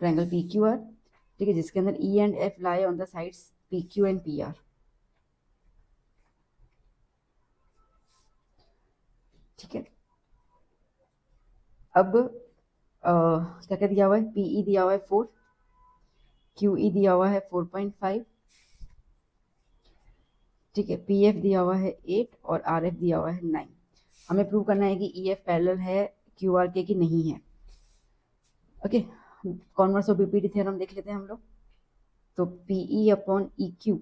Triangle PQR, ठीक है, जिसके अंदर E and F lie on the sides PQ and PR। ठीक है, अब क्या क्या दिया हुआ है? PE दिया हुआ है 4, QE दिया हुआ है 4.5, ठीक है, PF दिया हुआ है 8 और RF दिया हुआ है 9। हमें प्रूव करना है कि EF पैरेलल है QR के कि नहीं है। Okay, converse of BPT theorem देख लेते हैं हम लोग। तो PE upon EQ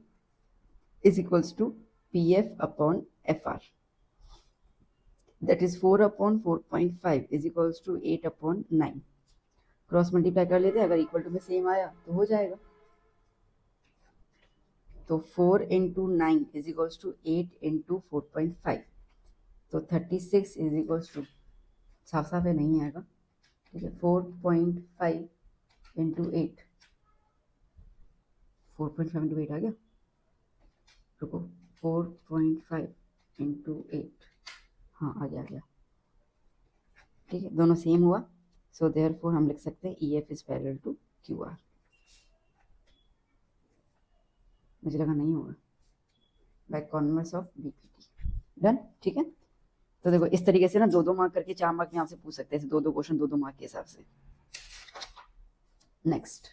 is equals to PF upon FR, that is 4 upon 4.5 is equals to 8 upon 9। Cross multiply कर लेते हैं, अगर इक्वल टू में सेम आया तो हो जाएगा। तो 4 into 9 is equals to 8 into 4.5, तो 36 इज इक्वल्स टू, साफ साफ है नहीं आएगा, ठीक है, 4.5 इंटू 8, 4.5 इंटू 8 आ गया, रुको, 4.5 इंटू 8, हाँ आ गया, ठीक है, दोनों सेम हुआ। सो देयरफॉर हम लिख सकते हैं EF is parallel to QR। मुझे लगा नहीं होगा, by converse of BPT। Done, ठीक है। तो देखो इस तरीके से ना 2-2 मार्क करके 4 मार्क में आपसे पूछ सकते हैं, 2-2 क्वेश्चन 2-2 मार्क के हिसाब से। Next,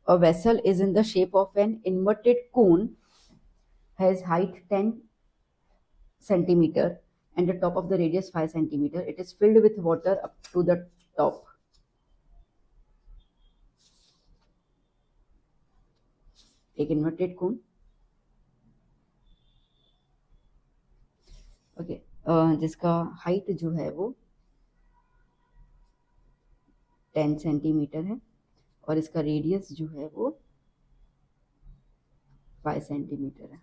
a vessel is in the shape of an inverted cone, has height 10 centimeter and the top of the radius 5 centimeter. It is filled with water up to the top. एक इन्वर्टेड कोन, ओके, जिसका हाइट जो है वो 10 सेंटीमीटर है और इसका रेडियस जो है वो 5 सेंटीमीटर है,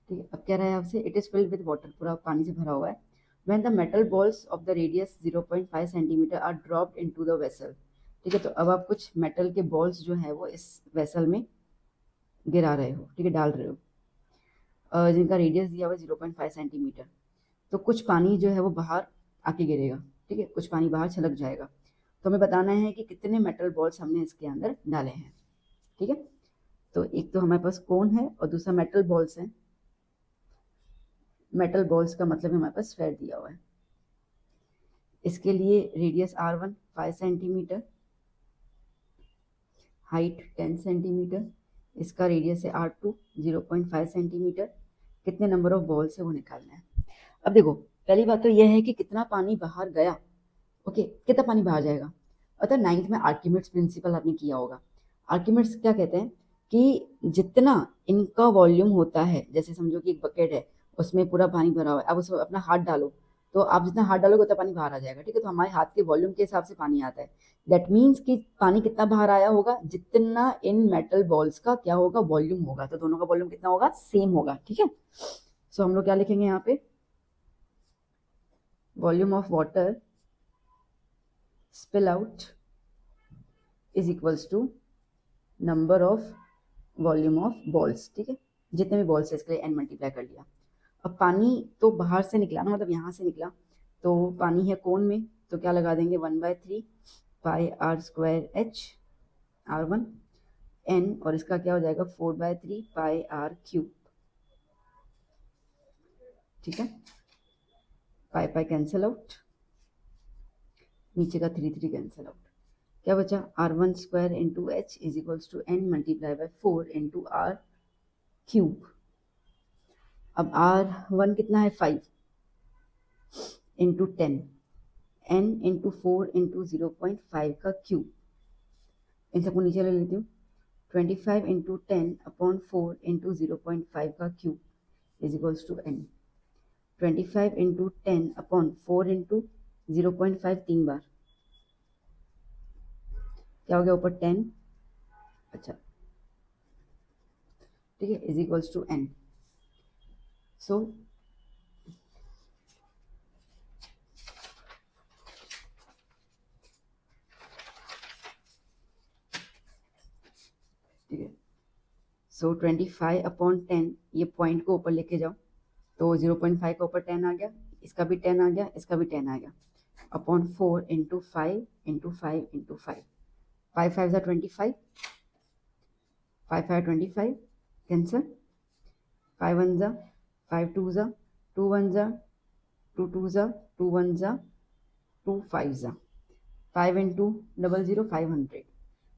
ठीक है। अब कह रहा है आपसे it is filled with water, पूरा पानी से भरा हुआ है। When the metal balls of the radius 0.5 centimetre are dropped into the vessel, ठीक है। तो अब आप कुछ मेटल के बॉल्स जो है वो इस वेसल में गिरा रहे हो, ठीक है, डाल रहे हो, जिनका रेडियस दिया हुआ है 0.5 सेंटीमीटर। तो कुछ पानी जो है वो बाहर आके गिरेगा, ठीक है, कुछ पानी बाहर छलक जाएगा। तो हमें बताना है कि कितने मेटल बॉल्स हमने इसके अंदर डाले हैं, ठीक है। तो एक तो हमारे पास कोन है और दूसरा मेटल बॉल्स है। मेटल बॉल्स का मतलब हमारे पास स्फीयर दिया हुआ है। इसके लिए radius R1 5 centimetre, height 10 centimetre, इसका रेडियस है R2 0.5 सेंटीमीटर। कितने नंबर ऑफ बॉल्स है वो निकालना है। अब देखो पहली बात तो यह है कि कितना पानी बाहर गया, ओके, कितना पानी बाहर जाएगा। अतः 9th में आर्किमिड्स प्रिंसिपल आपने किया होगा। आर्किमिड्स क्या कहते हैं कि जितना इनका वॉल्यूम होता है, जैसे समझो कि एक बकेट है उसमें पूरा पानी भरा हुआ है, अब उसमें अपना हाथ डालो, तो आप जितना हाथ डालोगे उतना पानी बाहर आ जाएगा, ठीक है। तो हमारे हाथ के वॉल्यूम के हिसाब से पानी आता है। दैट मीन्स कि पानी कितना बाहर आया होगा, जितना इन मेटल बॉल्स का क्या होगा, वॉल्यूम होगा। तो दोनों का वॉल्यूम कितना होगा, सेम होगा, ठीक है। सो हम लोग क्या लिखेंगे यहाँ पे, volume of water spill out is equals to number of volume of balls, ठीक है। जितने भी बॉल्स है इसके लिए n मल्टीप्लाई कर लिया। अब पानी तो बाहर से निकला ना, मतलब यहाँ से निकला, तो पानी है कोन में, तो क्या लगा देंगे 1/3 पाई R square H R1 n, और इसका क्या हो जाएगा 4/3 पाई R क्यूब, ठीक है। पाई पाई कैंसिल आउट, नीचे का 3 कैंसिल आउट, क्या बचा R1 square into H is equals to n multiply by 4 into R cube. अब R1 कितना है 5 इंटू 10, n इंटू 4 इंटू 0.5 का क्यूब, इन सबको नीचे ले लेती हूँ, 25 इंटू 10 अपॉन 4 इंटू 0.5 का cube is equals to n। 25 into 10 upon 4 into 0.5 3 बार, क्या हो गया ऊपर 10, अच्छा, ठीक है, is equals to n। So ठीक है, सो 25 अपॉन 10, ये पॉइंट को ऊपर लेके जाओ, तो 0.5 का ऊपर 10 आ गया, इसका भी 10 आ गया, इसका भी 10 आ गया, upon 4 into 5 into 5 into 5, 5 5 25, 5 5 25 cancer, 5 1 जा 5 2 जा 2 1 जा 2 2 जा 2 1 जा 2 5 जा, 5 इंटू 00 500,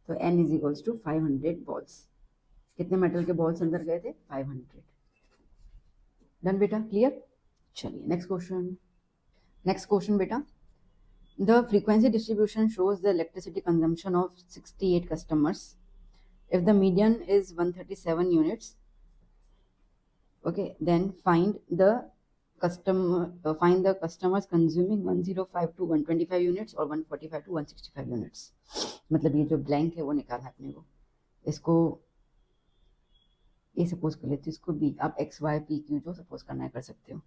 तो n इज इक्वल्स टू 500 बॉल्स। कितने मेटल के बॉल्स अंदर गए थे? 500। डन बेटा, क्लियर? चलिए नेक्स्ट क्वेश्चन। नेक्स्ट क्वेश्चन बेटा, the frequency distribution shows the electricity consumption of 68 customers if the median is 137 units, okay, then find the customers consuming 105 to 125 units और 145 to 165 units। मतलब ये जो ब्लैंक है वो निकालना है अपने को। इसको ए सपोज कर लेते हो, इसको बी, आप एक्स वाई पी क्यू जो सपोज करना है कर सकते हो।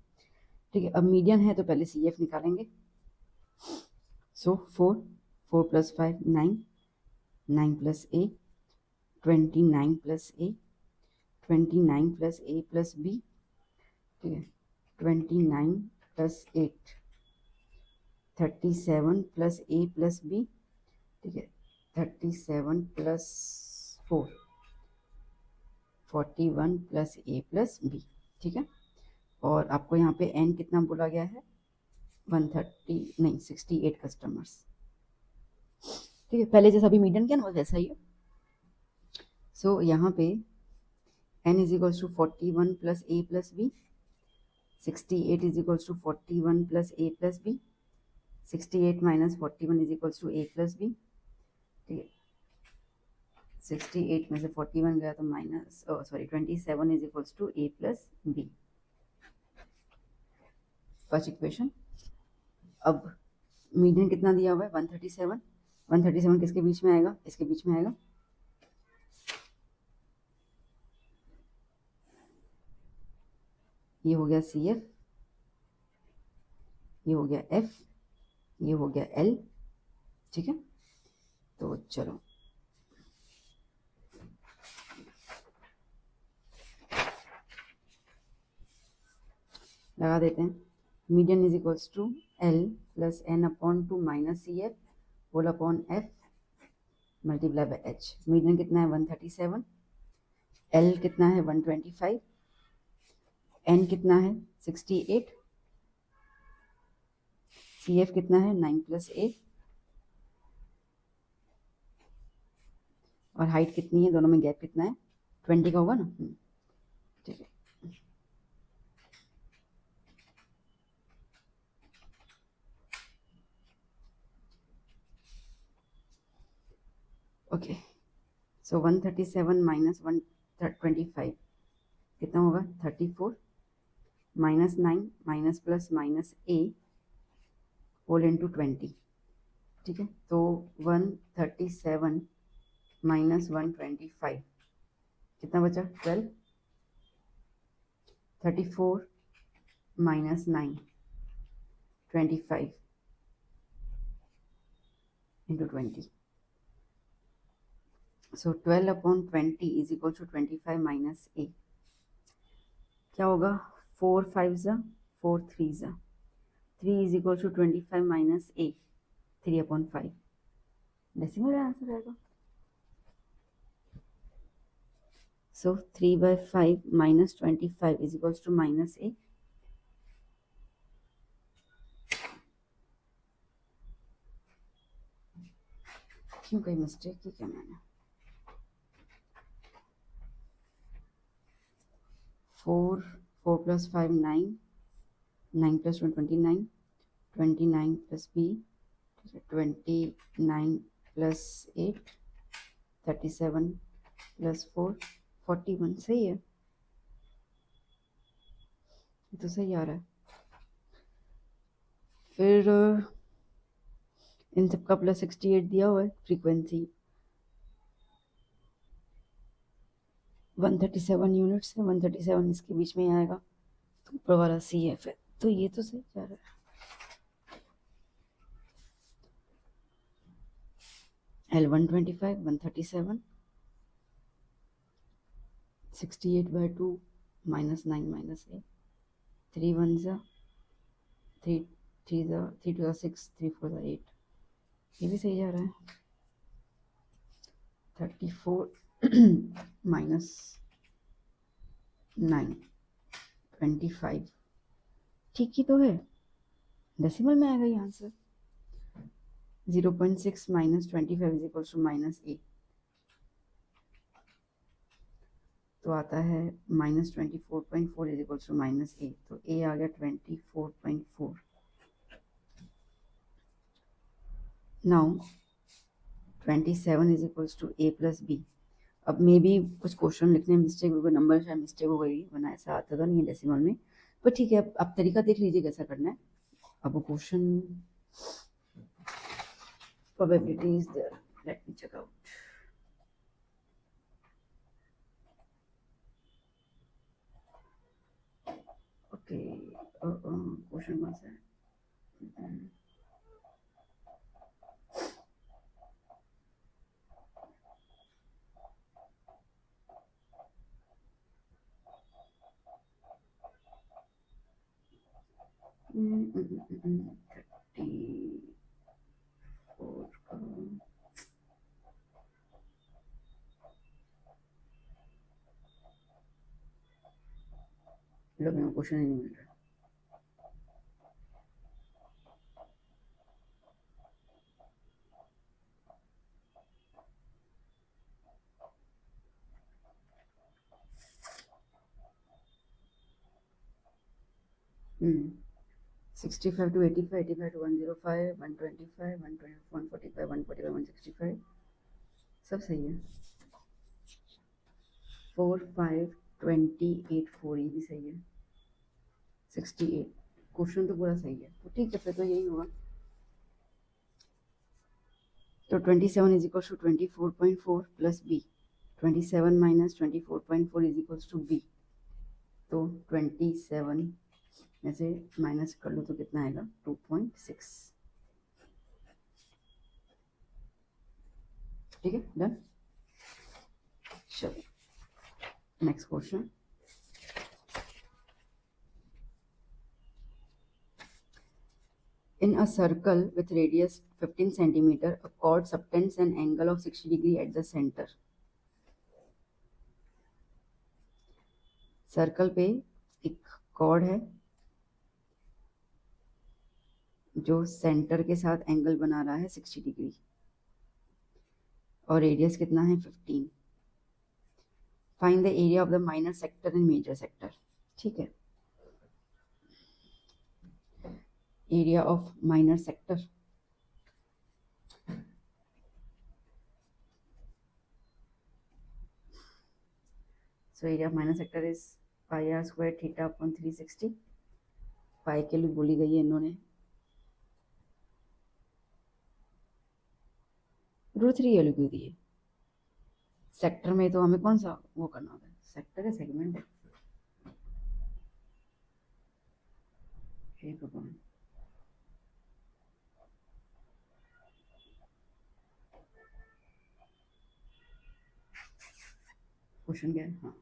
ठीक है, अब मीडियन है तो पहले सी एफ निकालेंगे। सो 4 plus 5 9, 9 plus A 29 plus A 29 plus A plus B, ठीक है, 29 plus 8 37 plus A plus B, ठीक है, 37 plus 4 41 plus A plus B, ठीक है। और आपको यहाँ पे एन कितना बोला गया है? 130 नहीं 68 कस्टमर्स, ठीक है। पहले जैसा अभी मीडियन किया ना वैसा ही है। सो यहाँ पे n is equals to 41 plus A plus B, 68 is equals to 41 plus A plus B, 68 minus 41 is equals to A plus B, ठीक है। 68 में से 41 गया तो minus sorry 27 is equals to A plus B, first equation. अब मीडियन कितना दिया हुआ है? 137। 137 किसके बीच में आएगा? इसके बीच में आएगा। ये हो गया सी एफ, ये हो गया एफ, ये हो गया एल, ठीक है। तो चलो लगा देते हैं। Median is equals to L plus N upon two minus C F whole upon F multiply by H. Median कितना है? 137, एल कितना है? 125, एन कितना है? 68, सी एफ कितना है? 9 प्लस ए, और हाइट कितनी है? दोनों में गैप कितना है? 20 का होगा ना, ठीक है। ओके, सो 137 माइनस 125 कितना होगा? 34 माइनस 9 माइनस प्लस माइनस ए होल इंटू 20, ठीक है। तो 137 माइनस 125 कितना बचा? 12। 34 minus 9 25 into 20, so 12 upon 20 is equal to 25 minus a. क्या होगा? 4 5 ज़ा 4 3 ज़ा 3 is equal to 25 minus a, 3 upon 5। Decimal answer आएगा। So 3/5 minus 25 is equals to minus a. क्यों कोई मिस्टेक की क्या मैंने? 4 plus 5 9, 9 plus 29, 29 plus B, 29 plus 8, 37 plus 4 41। सही है, तो सही आ रहा है। फिर इन सबका प्लस 68 दिया हुआ है। फ्रीक्वेंसी 137 यूनिट्स है, 137 इसके बीच में आएगा, तो ऊपर वाला सी एफ है, तो ये तो सही जा रहा है। L 125 137 68/2 माइनस 9 माइनस 8 3 1 ज़ा 3 3 ज़ा 3 2 6 3 4 8, ये भी सही जा रहा है। 34 माइनस 9 25, ठीक ही तो है, डेसिमल में आएगा ये answer. 0.6 minus 25 is equals to minus a, तो आता है -24.4 is equals to minus A, तो ए आ गया 24.4. Now 27 is equals to A plus B. अब मे भी कुछ क्वेश्चन लिखने में मिस्टेक हो गई, नंबर शायद मिस्टेक हो गई, वरना ऐसा आता था नहीं है डेसिमल में, पर ठीक है, अब तरीका देख लीजिए कैसा करना है. अब question probability is there, let me check out. Okay, question कौन सा है? लोग मेरे क्वेश्चन ही नहीं मिल रहा. Hmm. 65 to 85, 85 to 105, 125, 145, 145, 165, सब सही है. 4, 5, 20, 8, 4 ये भी सही है. 68 क्वेश्चन तो पूरा सही है, तो ठीक है, फिर तो यही होगा. तो 27 is equal to 24.4 plus B. 27 minus 24.4 is equal to B. तो 27 में से माइनस कर लो तो कितना आएगा? 2.6. ठीक है, डन. चलो next question. In a circle with radius 15 centimeter, a chord subtends an angle of 60 degree at the center. Circle पे एक कॉर्ड है जो सेंटर के साथ एंगल बना रहा है 60 डिग्री, और रेडियस कितना है? 15. Find the area of the minor sector and major sector. ठीक है, area of minor sector. So area of minor sector is pi are square theta upon 360. Pi के लिए बोली गई है इन्होंने √3 वैल्यू क्यों दी है? सेक्टर में तो हमें कौन सा वो करना होता है? सेक्टर है, सेगमेंट है. हे भगवान, क्वेश्चन क्या है? हाँ,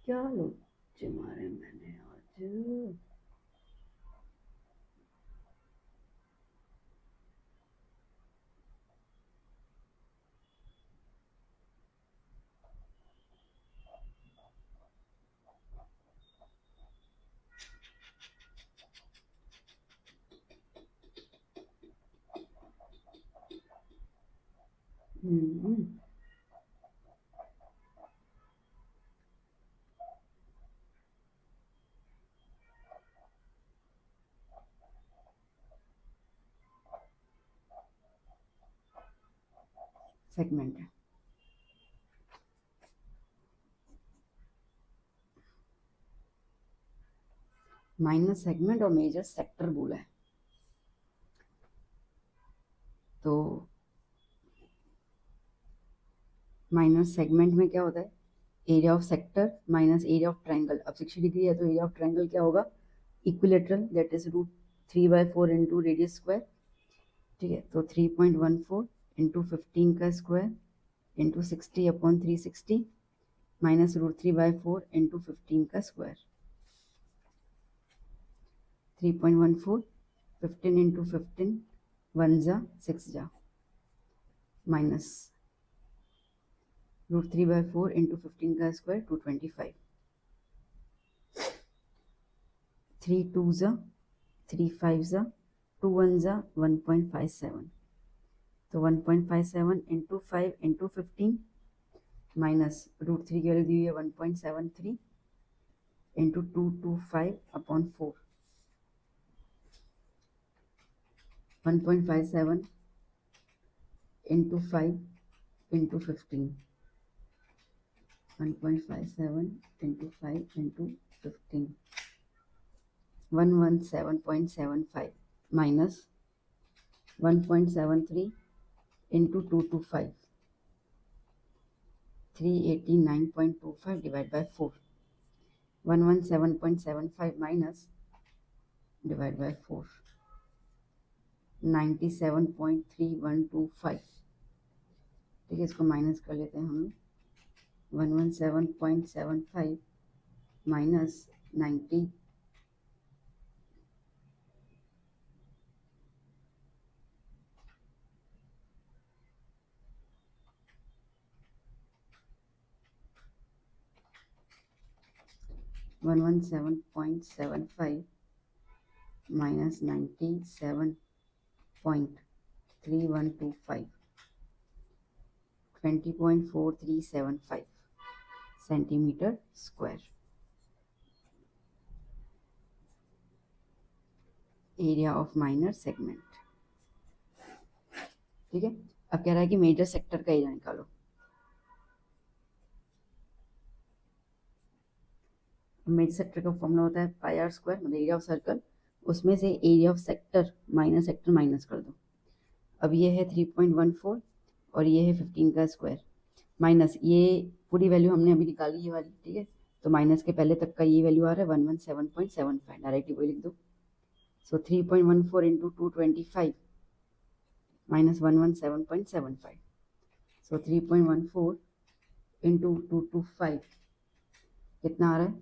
क्या लोग मारे मैंने आज. सेगमेंट है. माइनर सेगमेंट और मेजर सेक्टर बोला है, तो माइनर सेगमेंट में क्या होता है? Area of sector minus area of triangle. अब 60 डिग्री है तो एरिया ऑफ ट्रायंगल क्या होगा? Equilateral, that is √3/4 into radius square. ठीक है, तो 3.14 इंटू 15 का square into 60 upon 360 minus √3/4 into 15 का स्क्वायर. 3.14, 15 इंटू 15 1 जा 6 जा, माइनस √3/4 इंटू 15 का स्क्वायर 225, 3 2 ज़ा 3 5 ज़ा 2 1 ज़ा 1.57, तो 1.57 इंटू 5 इंटू 15 माइनस √3 की वैल्यू दी हुई है 1.73 into 225/4, 1.57 into 5 into 15, 1.57 into 5 into 15, 117.75 minus 1.73 into 225, 389.25 divide by 4, 117.75 minus divide by 4, 97.3125। ठीक है, इसको माइनस कर लेते हैं हम। 117.75 minus 90 117.75 minus 97.3125, 20.4375 centimetre square. Area of minor segment. ठीक है, अब कह रहा है कि मेजर सेक्टर का एरिया निकालो। मेजर सेक्टर का फॉर्मूला होता है पाई आर स्क्वायर, मतलब एरिया ऑफ सर्कल, उसमें से एरिया ऑफ सेक्टर माइनस कर दो। अब ये है 3.14 और ये है 15 का स्क्वायर, माइनस ये पूरी वैल्यू हमने अभी निकाली ये वाली। ठीक है, तो माइनस के पहले तक का ये वैल्यू आ रहा है 117.75, डायरेक्टली वही लिख दो। सो 3.14 इंटू 225 माइनस 117.75, सो 3.14 इंटू 225 कितना आ रहा है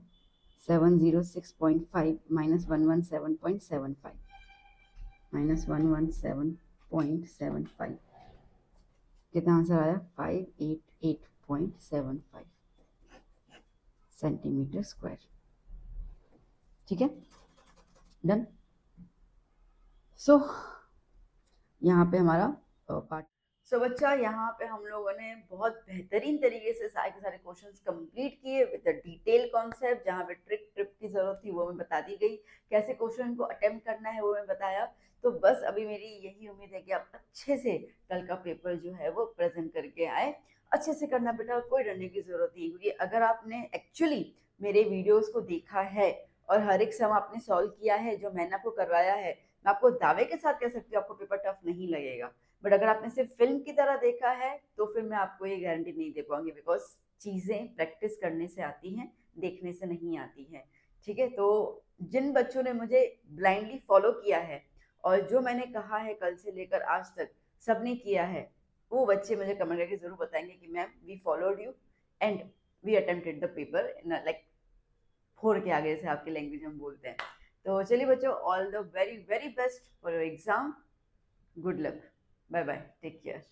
706.5 माइनस 117.75 माइनस 117.75 कितना आंसर आया 588.75 सेंटीमीटर स्क्वायर। ठीक है, डन। सो यहाँ पे हमारा पार्ट। सो बच्चा, यहाँ पे हम लोगों ने बहुत बेहतरीन तरीके से सारे के सारे क्वेश्चंस कंप्लीट किए विद द डिटेल कॉन्सेप्ट। जहाँ पे ट्रिक की जरूरत थी वो मैं बता दी गई, कैसे क्वेश्चन को अटेम्प्ट करना है वो मैं बताया। तो बस अभी मेरी यही उम्मीद है कि आप अच्छे से कल का पेपर जो है वो प्रेजेंट करके आए। अच्छे से करना बेटा, कोई डरने की जरूरत नहीं, क्योंकि अगर आपने एक्चुअली मेरे वीडियोस को देखा है और हर एक सम आपने सॉल्व किया है जो मैंने आपको करवाया है, मैं आपको दावे के साथ कह सकती हूँ आपको पेपर टफ नहीं लगेगा। बट अगर आपने सिर्फ फिल्म की तरह देखा है तो फिर मैं आपको ये गारंटी नहीं दे पाऊंगी, बिकॉज चीजें प्रैक्टिस करने से आती हैं, देखने से नहीं आती हैं। ठीक है, तो जिन बच्चों ने मुझे ब्लाइंडली फॉलो किया है और जो मैंने कहा है कल से लेकर आज तक सबने किया है, वो बच्चे मुझे कमेंट करके जरूर बताएंगे कि ma'am we followed you and we attempted the paper in like 4 के आगे से आपके लैंग्वेज में बोलते हैं। तो चलिए बच्चों, all the very very best for your exam, good luck, bye bye, take care.